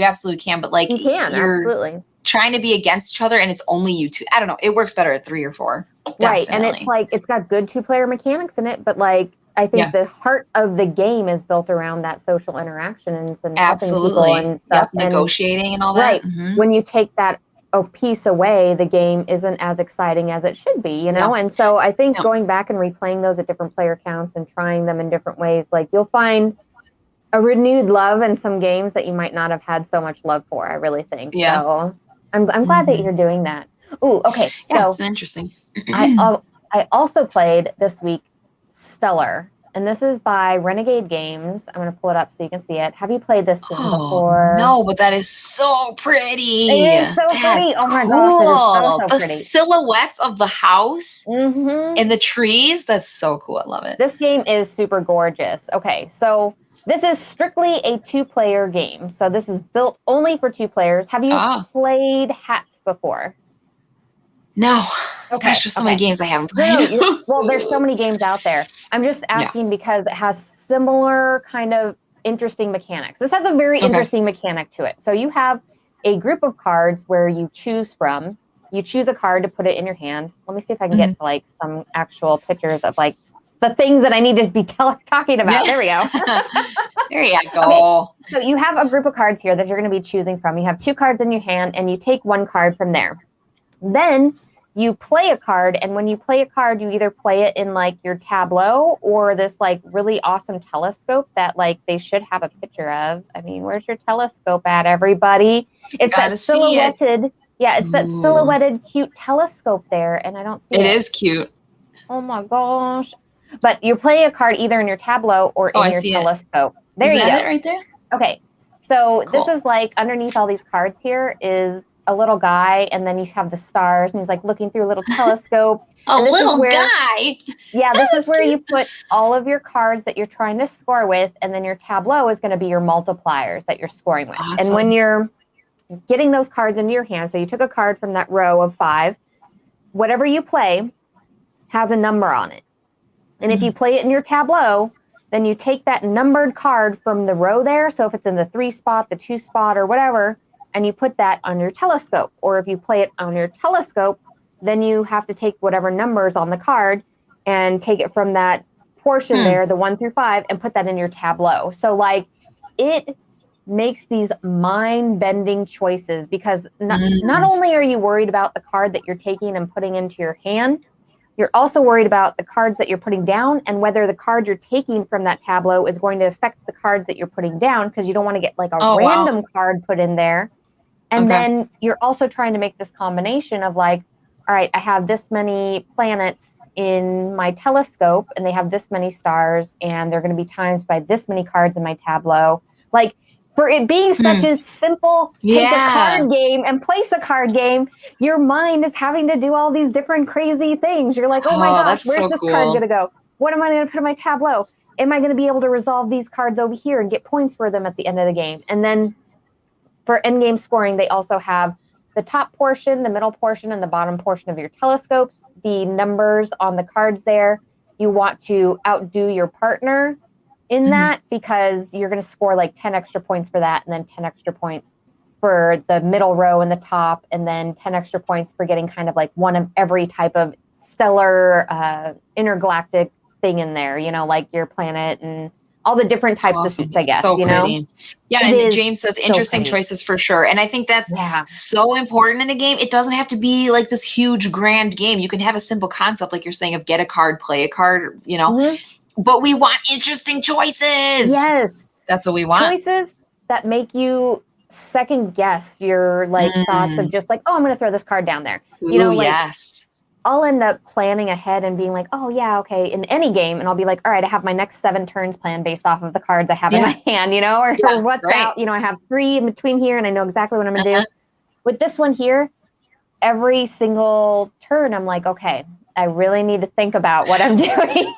S2: absolutely can. But like, you're
S1: absolutely
S2: trying to be against each other and it's only you two. I don't know. It works better at 3 or 4. Definitely.
S1: Right. And it's like, it's got good 2-player mechanics in it, but like, I think the heart of the game is built around that social interactions and helping people and stuff.
S2: Negotiating and all that.
S1: Right. When you take that piece away, the game isn't as exciting as it should be, And so I think going back and replaying those at different player counts and trying them in different ways, like you'll find a renewed love in some games that you might not have had so much love for, I really think.
S2: Yeah.
S1: So I'm glad that you're doing that. Ooh, okay.
S2: Yeah,
S1: so
S2: it's been interesting.
S1: I also played this week Stellar, and this is by Renegade Games. I'm going to pull it up so you can see it. Have you played this game before?
S2: No, but that is so pretty.
S1: It is so pretty. Oh my gosh, it is so pretty.
S2: The silhouettes of the house and the trees, that's so cool. I love it.
S1: This game is super gorgeous. Okay, so this is strictly a 2-player game. So this is built only for 2 players. Have you played Hats before?
S2: No. Okay. Gosh, there's so many games I haven't played.
S1: No, well, there's so many games out there. I'm just asking because it has similar kind of interesting mechanics. This has a very interesting mechanic to it. So you have a group of cards where you choose from. You choose a card to put it in your hand. Let me see if I can get to like some actual pictures of like the things that I need to be talking about. There we go.
S2: There you go.
S1: Okay. So you have a group of cards here that you're going to be choosing from. You have 2 cards in your hand and you take 1 card from there. Then you play a card, and when you play a card, you either play it in like your tableau or this like really awesome telescope that like they should have a picture of. I mean, where's your telescope at, everybody? It's that silhouetted, it's that silhouetted cute telescope there, and I don't see it.
S2: It is cute.
S1: Oh my gosh. But you play a card either in your tableau or in your telescope. There you go.
S2: Is that it right there?
S1: Okay. So this is like underneath all these cards here is a little guy, and then you have the stars, and he's like looking through a little telescope.
S2: A little guy.
S1: Yeah, this is where you put all of your cards that you're trying to score with, and then your tableau is going to be your multipliers that you're scoring with. Awesome. And when you're getting those cards into your hand, so you took a card from that row of 5, whatever you play has a number on it. And if you play it in your tableau, then you take that numbered card from the row there. So if it's in the 3 spot, the 2 spot, or whatever, and you put that on your telescope. Or if you play it on your telescope, then you have to take whatever numbers on the card and take it from that portion there, the 1 through 5, and put that in your tableau. So like it makes these mind-bending choices because not only are you worried about the card that you're taking and putting into your hand, you're also worried about the cards that you're putting down and whether the card you're taking from that tableau is going to affect the cards that you're putting down, because you don't want to get like a random card put in there. And then you're also trying to make this combination of like, all right, I have this many planets in my telescope and they have this many stars and they're going to be times by this many cards in my tableau. Like for it being such a simple take a card game and place a card game, your mind is having to do all these different crazy things. You're like, oh my gosh, where's this card going to go? What am I going to put in my tableau? Am I going to be able to resolve these cards over here and get points for them at the end of the game? And then for endgame scoring, they also have the top portion, the middle portion, and the bottom portion of your telescopes. The numbers on the cards there, you want to outdo your partner in that because you're going to score like 10 extra points for that, and then 10 extra points for the middle row and the top, and then 10 extra points for getting kind of like one of every type of stellar intergalactic thing in there, you know, like your planet and all the different types of suits, I guess.
S2: So
S1: you
S2: pretty.
S1: Know?
S2: Yeah, and James says interesting choices for sure. And I think that's so important in a game. It doesn't have to be like this huge grand game. You can have a simple concept, like you're saying, of get a card, play a card, you know. But we want interesting choices. Yes. That's what we want.
S1: Choices that make you second guess your like thoughts of just like, oh, I'm going to throw this card down there. You know, like, I'll end up planning ahead and being like, oh, yeah, okay, in any game. And I'll be like, all right, I have my next 7 turns planned based off of the cards I have in my hand, you know, or what's out. You know, I have 3 in between here and I know exactly what I'm going to do. With this one here, every single turn, I'm like, okay, I really need to think about what I'm doing.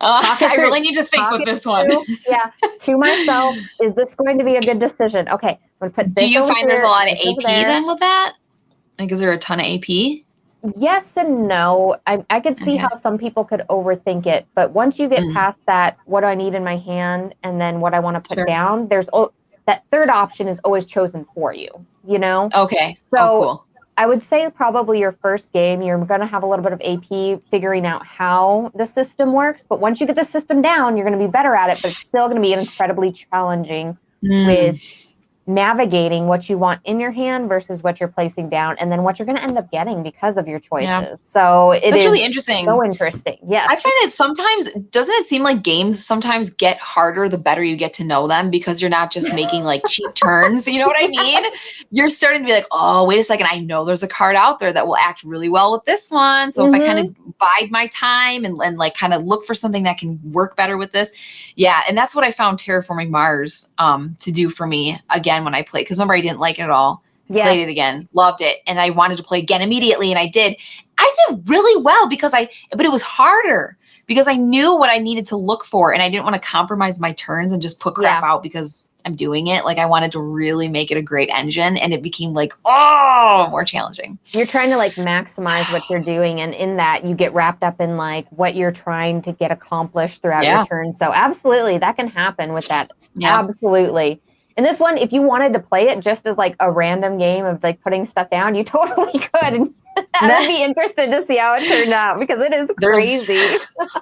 S2: I really need to think with this one.
S1: To myself, is this going to be a good decision? Okay, I'm going to put this.
S2: Do you find there's a lot of AP then with that? Like, is there a ton of AP?
S1: Yes and no. I could see how some people could overthink it, but once you get past that, what do I need in my hand, and then what I want to put down, there's that third option is always chosen for you, you know?
S2: Okay.
S1: So
S2: cool.
S1: I would say probably your first game, you're going to have a little bit of AP figuring out how the system works, but once you get the system down, you're going to be better at it, but it's still going to be incredibly challenging with navigating what you want in your hand versus what you're placing down, and then what you're going to end up getting because of your choices. Yeah. So that's really interesting. So interesting. Yes.
S2: I find that sometimes, doesn't it seem like games sometimes get harder the better you get to know them, because you're not just making like cheap turns. You know what I mean? You're starting to be like, oh, wait a second. I know there's a card out there that will act really well with this one. So if I kind of bide my time and like kind of look for something that can work better with this. Yeah. And that's what I found Terraforming Mars to do for me again when I played. Because remember, I didn't like it at all. Played it again, loved it. And I wanted to play again immediately. And I did really well but it was harder because I knew what I needed to look for, and I didn't want to compromise my turns and just put crap out because I'm doing it. Like, I wanted to really make it a great engine, and it became like, more challenging.
S1: You're trying to like maximize what you're doing. And in that you get wrapped up in like what you're trying to get accomplished throughout your turn. So absolutely, that can happen with that. Yeah. Absolutely. And this one, if you wanted to play it just as like a random game of like putting stuff down, you totally could. I would be interested to see how it turned out, because it is crazy.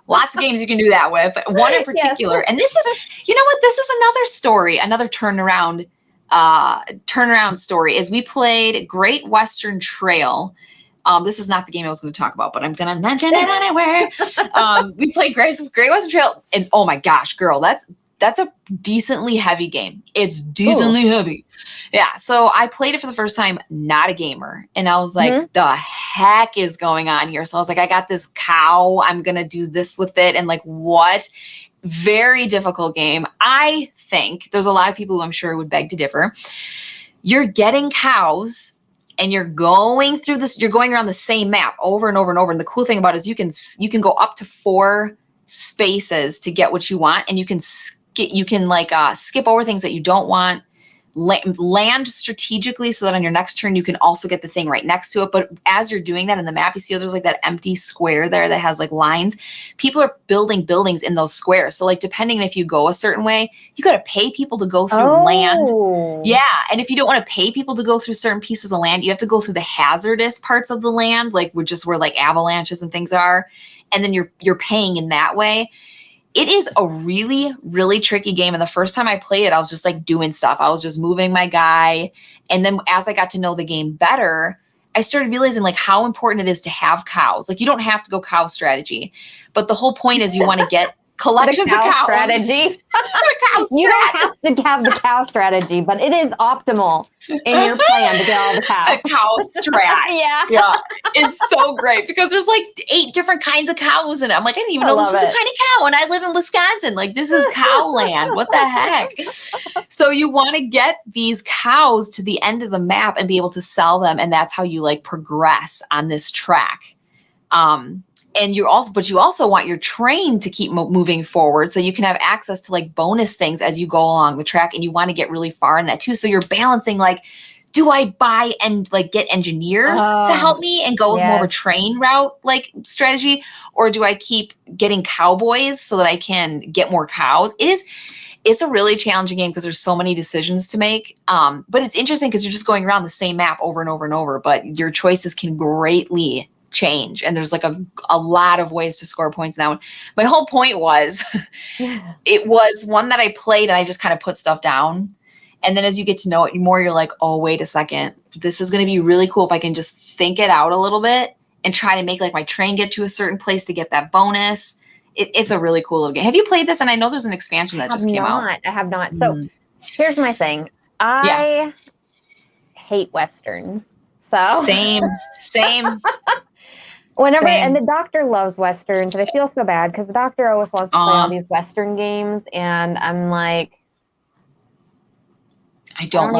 S2: Lots of games you can do that with. One in particular. And this is, you know what? This is another story, another turnaround story, is we played Great Western Trail. This is not the game I was going to talk about, but I'm going to mention it anyway. We played Great Western Trail, and oh my gosh, girl, that's a decently heavy game. It's decently heavy. Yeah. So I played it for the first time, not a gamer. And I was like, the heck is going on here? So I was like, I got this cow. I'm going to do this with it. And like, what? Very difficult game. I think there's a lot of people who I'm sure would beg to differ. You're getting cows and you're going through this, you're going around the same map over and over and over. And the cool thing about it is you can go up to 4 spaces to get what you want. And you can skip over things that you don't want, land strategically so that on your next turn, you can also get the thing right next to it. But as you're doing that in the map, you see there's like that empty square there that has like lines. People are building buildings in those squares. So like, depending if you go a certain way, you got to pay people to go through land. Yeah. And if you don't want to pay people to go through certain pieces of land, you have to go through the hazardous parts of the land, like where like avalanches and things are. And then you're paying in that way. It is a really, really tricky game. And the first time I played it, I was just like doing stuff. I was just moving my guy. And then as I got to know the game better, I started realizing like how important it is to have cows. Like, you don't have to go cow strategy, but the whole point is you want to get collections of cows.
S1: Strategy. You don't have to have the cow strategy, but it is optimal in your plan to get all the cows.
S2: The cow strat. Yeah. It's so great because there's like 8 different kinds of cows in it. I'm like, I didn't even know this was a kind of cow, and I live in Wisconsin. Like, this is cow land. What the heck? So you want to get these cows to the end of the map and be able to sell them, and that's how you like progress on this track. And you also want your train to keep moving forward, so you can have access to like bonus things as you go along the track, and you want to get really far in that too. So you're balancing like, do I buy and like get engineers to help me and go with more of a train route like strategy, or do I keep getting cowboys so that I can get more cows? It's a really challenging game because there's so many decisions to make. But it's interesting because you're just going around the same map over and over and over, but your choices can greatly change. And there's like a lot of ways to score points in that one. My whole point was, it was one that I played and I just kind of put stuff down. And then as you get to know it more, you're like, oh, wait a second. This is going to be really cool if I can just think it out a little bit and try to make like my train get to a certain place to get that bonus. It's a really cool little game. Have you played this? And I know there's an expansion that just came out.
S1: I have not. So here's my thing. I hate Westerns. So
S2: Same.
S1: And the doctor loves Westerns, and I feel so bad because the doctor always wants to play all these Western games, and I'm like, I don't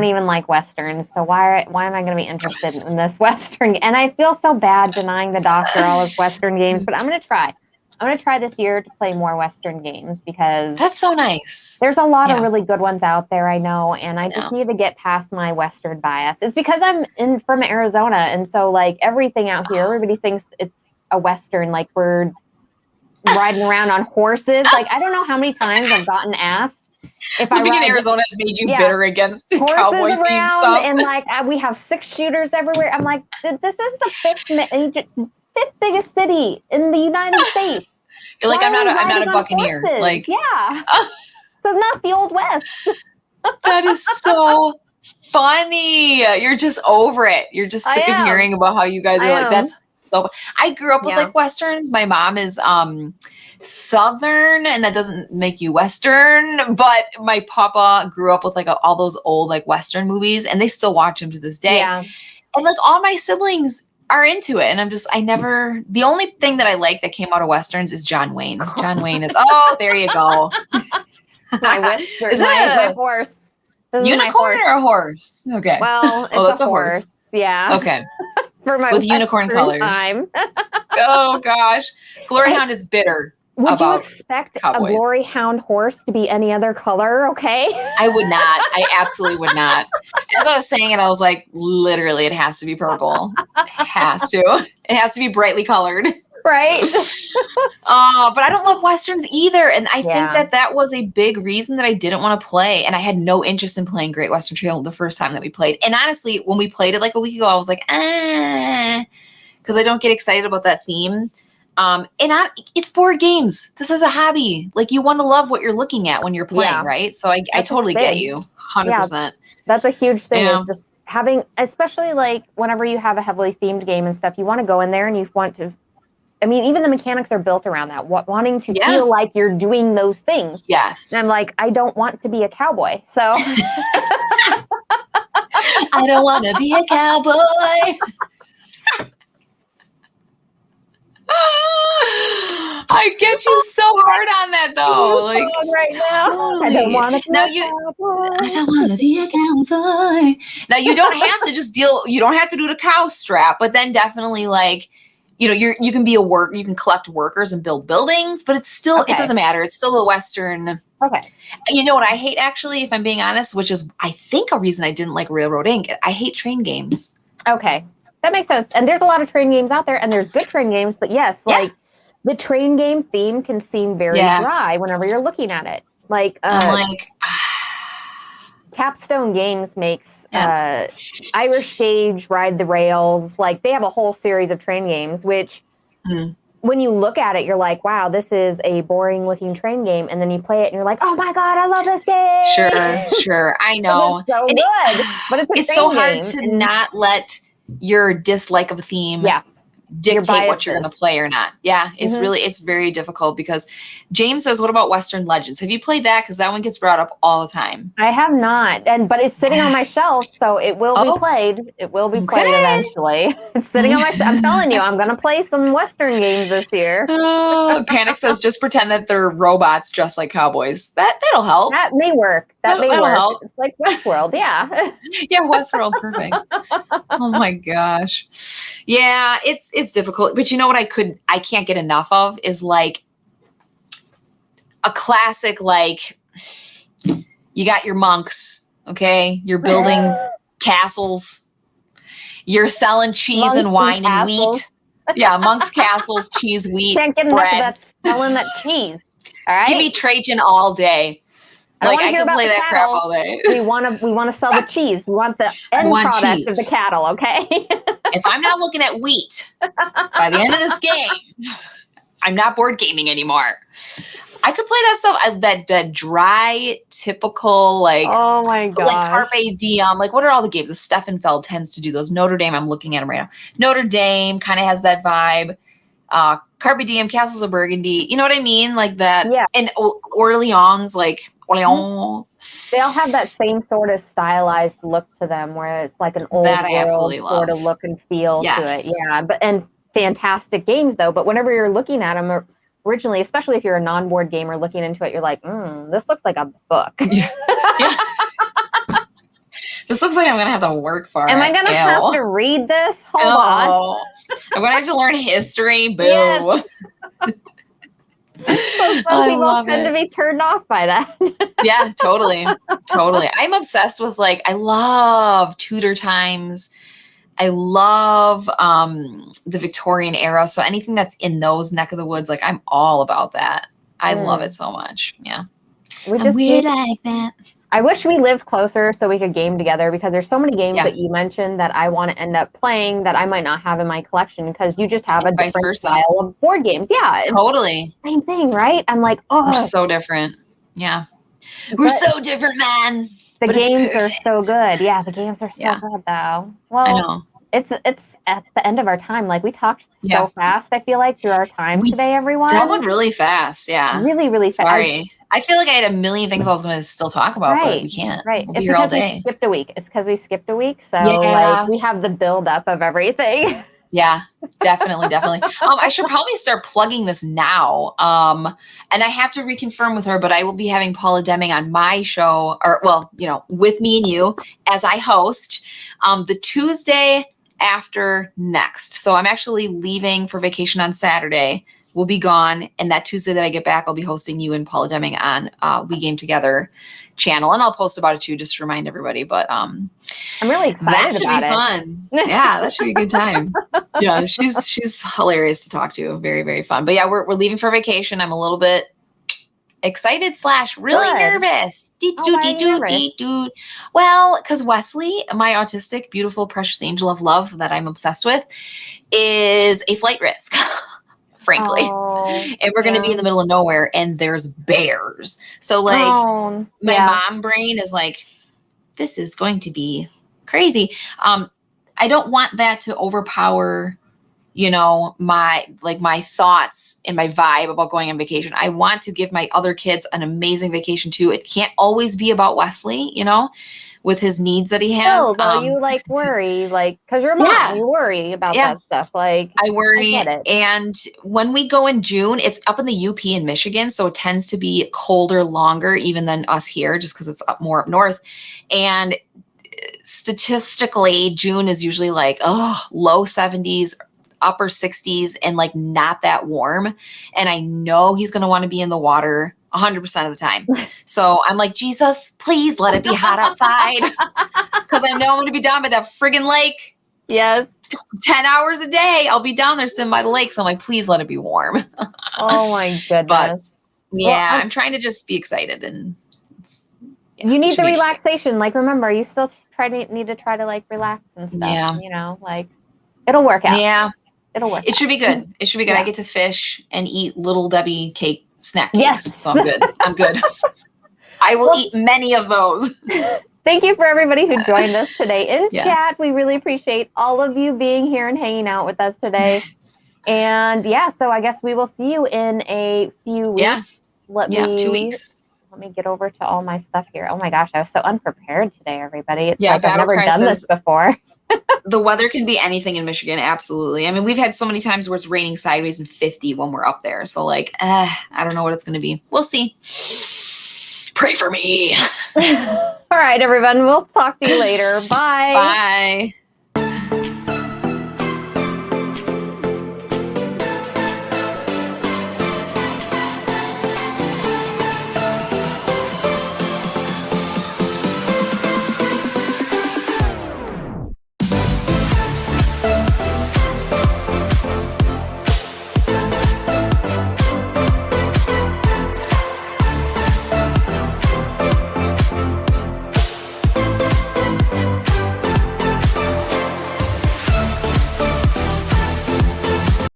S1: even like Westerns, so why am I going to be interested in this Western? And I feel so bad denying the doctor all his Western games, but I'm going to try. I'm going to try this year to play more Western games because
S2: that's so nice.
S1: There's a lot of really good ones out there, I know, and I just need to get past my Western bias. It's because I'm from Arizona, and so like everything out here, everybody thinks it's a Western, like we're riding around on horses. Like, I don't know how many times I've gotten asked if
S2: living in Arizona has made you bitter against cowboy themed stuff.
S1: And like we have 6 shooters everywhere. I'm like, this is the 5th biggest city in the United States.
S2: You're like, I'm not a buccaneer. Horses?
S1: Like, so it's not the Old West.
S2: That is so funny. You're just over it. You're just sick of hearing about how you guys are like, that's so. I grew up with like Westerns. My mom is Southern, and that doesn't make you Western, but my papa grew up with like all those old like Western movies, and they still watch them to this day. Yeah. And like all my siblings are into it, and the only thing that I like that came out of Westerns is John Wayne. John Wayne is, there you go.
S1: My Western, is my horse. This
S2: unicorn or a horse? Okay.
S1: Well, it's a horse. Yeah.
S2: Okay.
S1: For my
S2: with unicorn colors.
S1: Time.
S2: Oh gosh. GloryHoundd is bitter.
S1: Would you expect Cowboys. A GloryHoundd horse to be any other color? Okay.
S2: I would not. I absolutely would not. As I was saying it, I was like, literally, it has to be purple. It has to. It has to be brightly colored.
S1: Right.
S2: But I don't love Westerns either. And I think that was a big reason that I didn't want to play. And I had no interest in playing Great Western Trail the first time that we played. And honestly, when we played it like a week ago, I was like, because I don't get excited about that theme. It's board games. This is a hobby. Like you want to love what you're looking at when you're playing, right? So I totally get you 100%. Yeah,
S1: that's a huge thing is just having, especially like whenever you have a heavily themed game and stuff, you want to go in there and you want to, I mean, even the mechanics are built around that, wanting to feel like you're doing those things.
S2: Yes.
S1: And I'm like, I don't want to be a cowboy. So
S2: I don't want to be a cowboy. I get you so hard on that though. Like
S1: right now, totally. I don't want to be a cowboy.
S2: I don't want to be a cowboy. Now you don't have to just you don't have to do the cow strap, but then definitely like, you know, you can be you can collect workers and build buildings, but it's still, it doesn't matter. It's still a Western.
S1: Okay.
S2: You know what I hate actually, if I'm being honest, which is I think a reason I didn't like Railroad Inc. I hate train games.
S1: Okay. That makes sense. And there's a lot of train games out there and there's good train games, but yes, like the train game theme can seem very dry whenever you're looking at it. Like,
S2: I'm like,
S1: Capstone Games makes Irish Gauge, Ride the Rails. Like they have a whole series of train games, which when you look at it, you're like, wow, this is a boring looking train game. And then you play it and you're like, oh my God, I love this game.
S2: Sure. I know.
S1: It's so good. But it's
S2: so hard to not let your dislike of a theme dictate what you're going to play or not. Yeah, it's it's very difficult because James says, what about Western Legends? Have you played that? Because that one gets brought up all the time.
S1: I have not, but it's sitting on my shelf, so it will be played. It will be played eventually. It's sitting on my shelf. I'm telling you, I'm going to play some Western games this year.
S2: Panic says, just pretend that they're robots just like cowboys. That'll help.
S1: That may work. That'll work.
S2: Help.
S1: It's like Westworld, yeah.
S2: Yeah, Westworld, perfect. Oh my gosh. Yeah, it's difficult. But you know what I can't get enough of is like a classic, like you got your monks, okay? You're building castles. You're selling cheese monks and wine and wheat. Yeah, monks, castles, cheese, wheat,
S1: can't get enough of that selling that cheese. All right.
S2: Give me Trajan all day. Like I can play that crap all day.
S1: We want to sell the cheese. We want the end product of the cattle, okay?
S2: If I'm not looking at wheat by the end of this game, I'm not board gaming anymore. I could play that stuff, that dry, typical, like,
S1: oh my god,
S2: like Carpe Diem. Like, what are all the games? The Steffenfeld tends to do those. Notre Dame, I'm looking at them right now. Notre Dame kind of has that vibe. Carpe Diem, Castles of Burgundy. You know what I mean? Like that.
S1: Yeah.
S2: And Orleans, like Orleans.
S1: They all have that same sort of stylized look to them, where it's like an old world sort of look and feel to it. Yeah, and fantastic games though. But whenever you're looking at them originally, especially if you're a non-board gamer looking into it, you're like, this looks like a book. Yeah.
S2: This looks like I'm going to have to work for it.
S1: Am I going to have to read this? Hold on.
S2: I'm going to have to learn history. Boo. Yes.
S1: Some people tend to be turned off by that.
S2: Yeah, totally. I'm obsessed with, like, I love Tudor times. I love the Victorian era. So anything that's in those neck of the woods, like, I'm all about that. I love it so much. Yeah. I'm weird like that.
S1: I wish we lived closer so we could game together, because there's so many games that you mentioned that I want to end up playing that I might not have in my collection, because you just have a different style of board games. Yeah.
S2: Totally.
S1: Same thing, right? I'm like,
S2: we're so different. Yeah. We're so different, man.
S1: The games are so good. Yeah, the games are so good though. Well,
S2: I know.
S1: It's at the end of our time. Like we talked so fast, I feel like, through our time today, everyone.
S2: That went really fast. Yeah.
S1: Really, really fast.
S2: Sorry. I feel like I had a million things I was going to still talk about, but we can't.
S1: Right.
S2: We'll
S1: it's
S2: be here all
S1: because
S2: day.
S1: we skipped a week. It's because we skipped a week. So like we have the buildup of everything.
S2: Yeah, definitely. I should probably start plugging this now. And I have to reconfirm with her, but I will be having Paula Deming on my show, or well, with me and you as I host, the Tuesday after next. So I'm actually leaving for vacation on Saturday. We'll be gone. And that Tuesday that I get back, I'll be hosting you and Paula Deming on We Game Together channel. And I'll post about it too, just to remind everybody. But I'm
S1: really excited about it.
S2: That should be fun. Yeah, that should be a good time. Yeah, she's hilarious to talk to. Very, very fun. But yeah, we're leaving for vacation. I'm a little bit excited / really nervous. Well, because Wesley, my autistic, beautiful, precious angel of love that I'm obsessed with, is a flight risk. Frankly. And we're going to be in the middle of nowhere and there's bears. So like my mom brain is like, this is going to be crazy. I don't want that to overpower, my thoughts and my vibe about going on vacation. I want to give my other kids an amazing vacation too. It can't always be about Wesley, with his needs that he has.
S1: Though you worry, because you're a mom, you worry about that stuff. Like
S2: I worry. And when we go in June, it's up in the UP in Michigan. So it tends to be colder longer even than us here, just because it's more up north. And statistically, June is usually low 70s, upper 60s, and not that warm. And I know he's going to want to be in the water 100% of the time. So I'm like, Jesus, please let it be hot outside. Because I know I'm going to be down by that friggin' lake.
S1: Yes.
S2: 10 hours a day. I'll be down there sitting by the lake. So I'm like, please let it be warm.
S1: Oh my goodness.
S2: But yeah, I'm trying to just be excited. And
S1: you need the relaxation. Remember, you still need to try to relax and stuff.
S2: Yeah.
S1: It'll work out.
S2: Yeah.
S1: It'll work.
S2: It should be good. It should be good. Yeah. I get to fish and eat Little Debbie cake snack cakes.
S1: Yes.
S2: So I'm good. I'm good. I will eat many of those.
S1: Thank you for everybody who joined us today in chat. We really appreciate all of you being here and hanging out with us today. And so I guess we will see you in a few weeks.
S2: Yeah. 2 weeks.
S1: Let me get over to all my stuff here. Oh my gosh, I was so unprepared today, everybody. It's I've never done this before.
S2: The weather can be anything in Michigan. Absolutely. I mean, we've had so many times where it's raining sideways and 50 when we're up there. So I don't know what it's going to be. We'll see. Pray for me.
S1: All right, everyone. We'll talk to you later. Bye.
S2: Bye.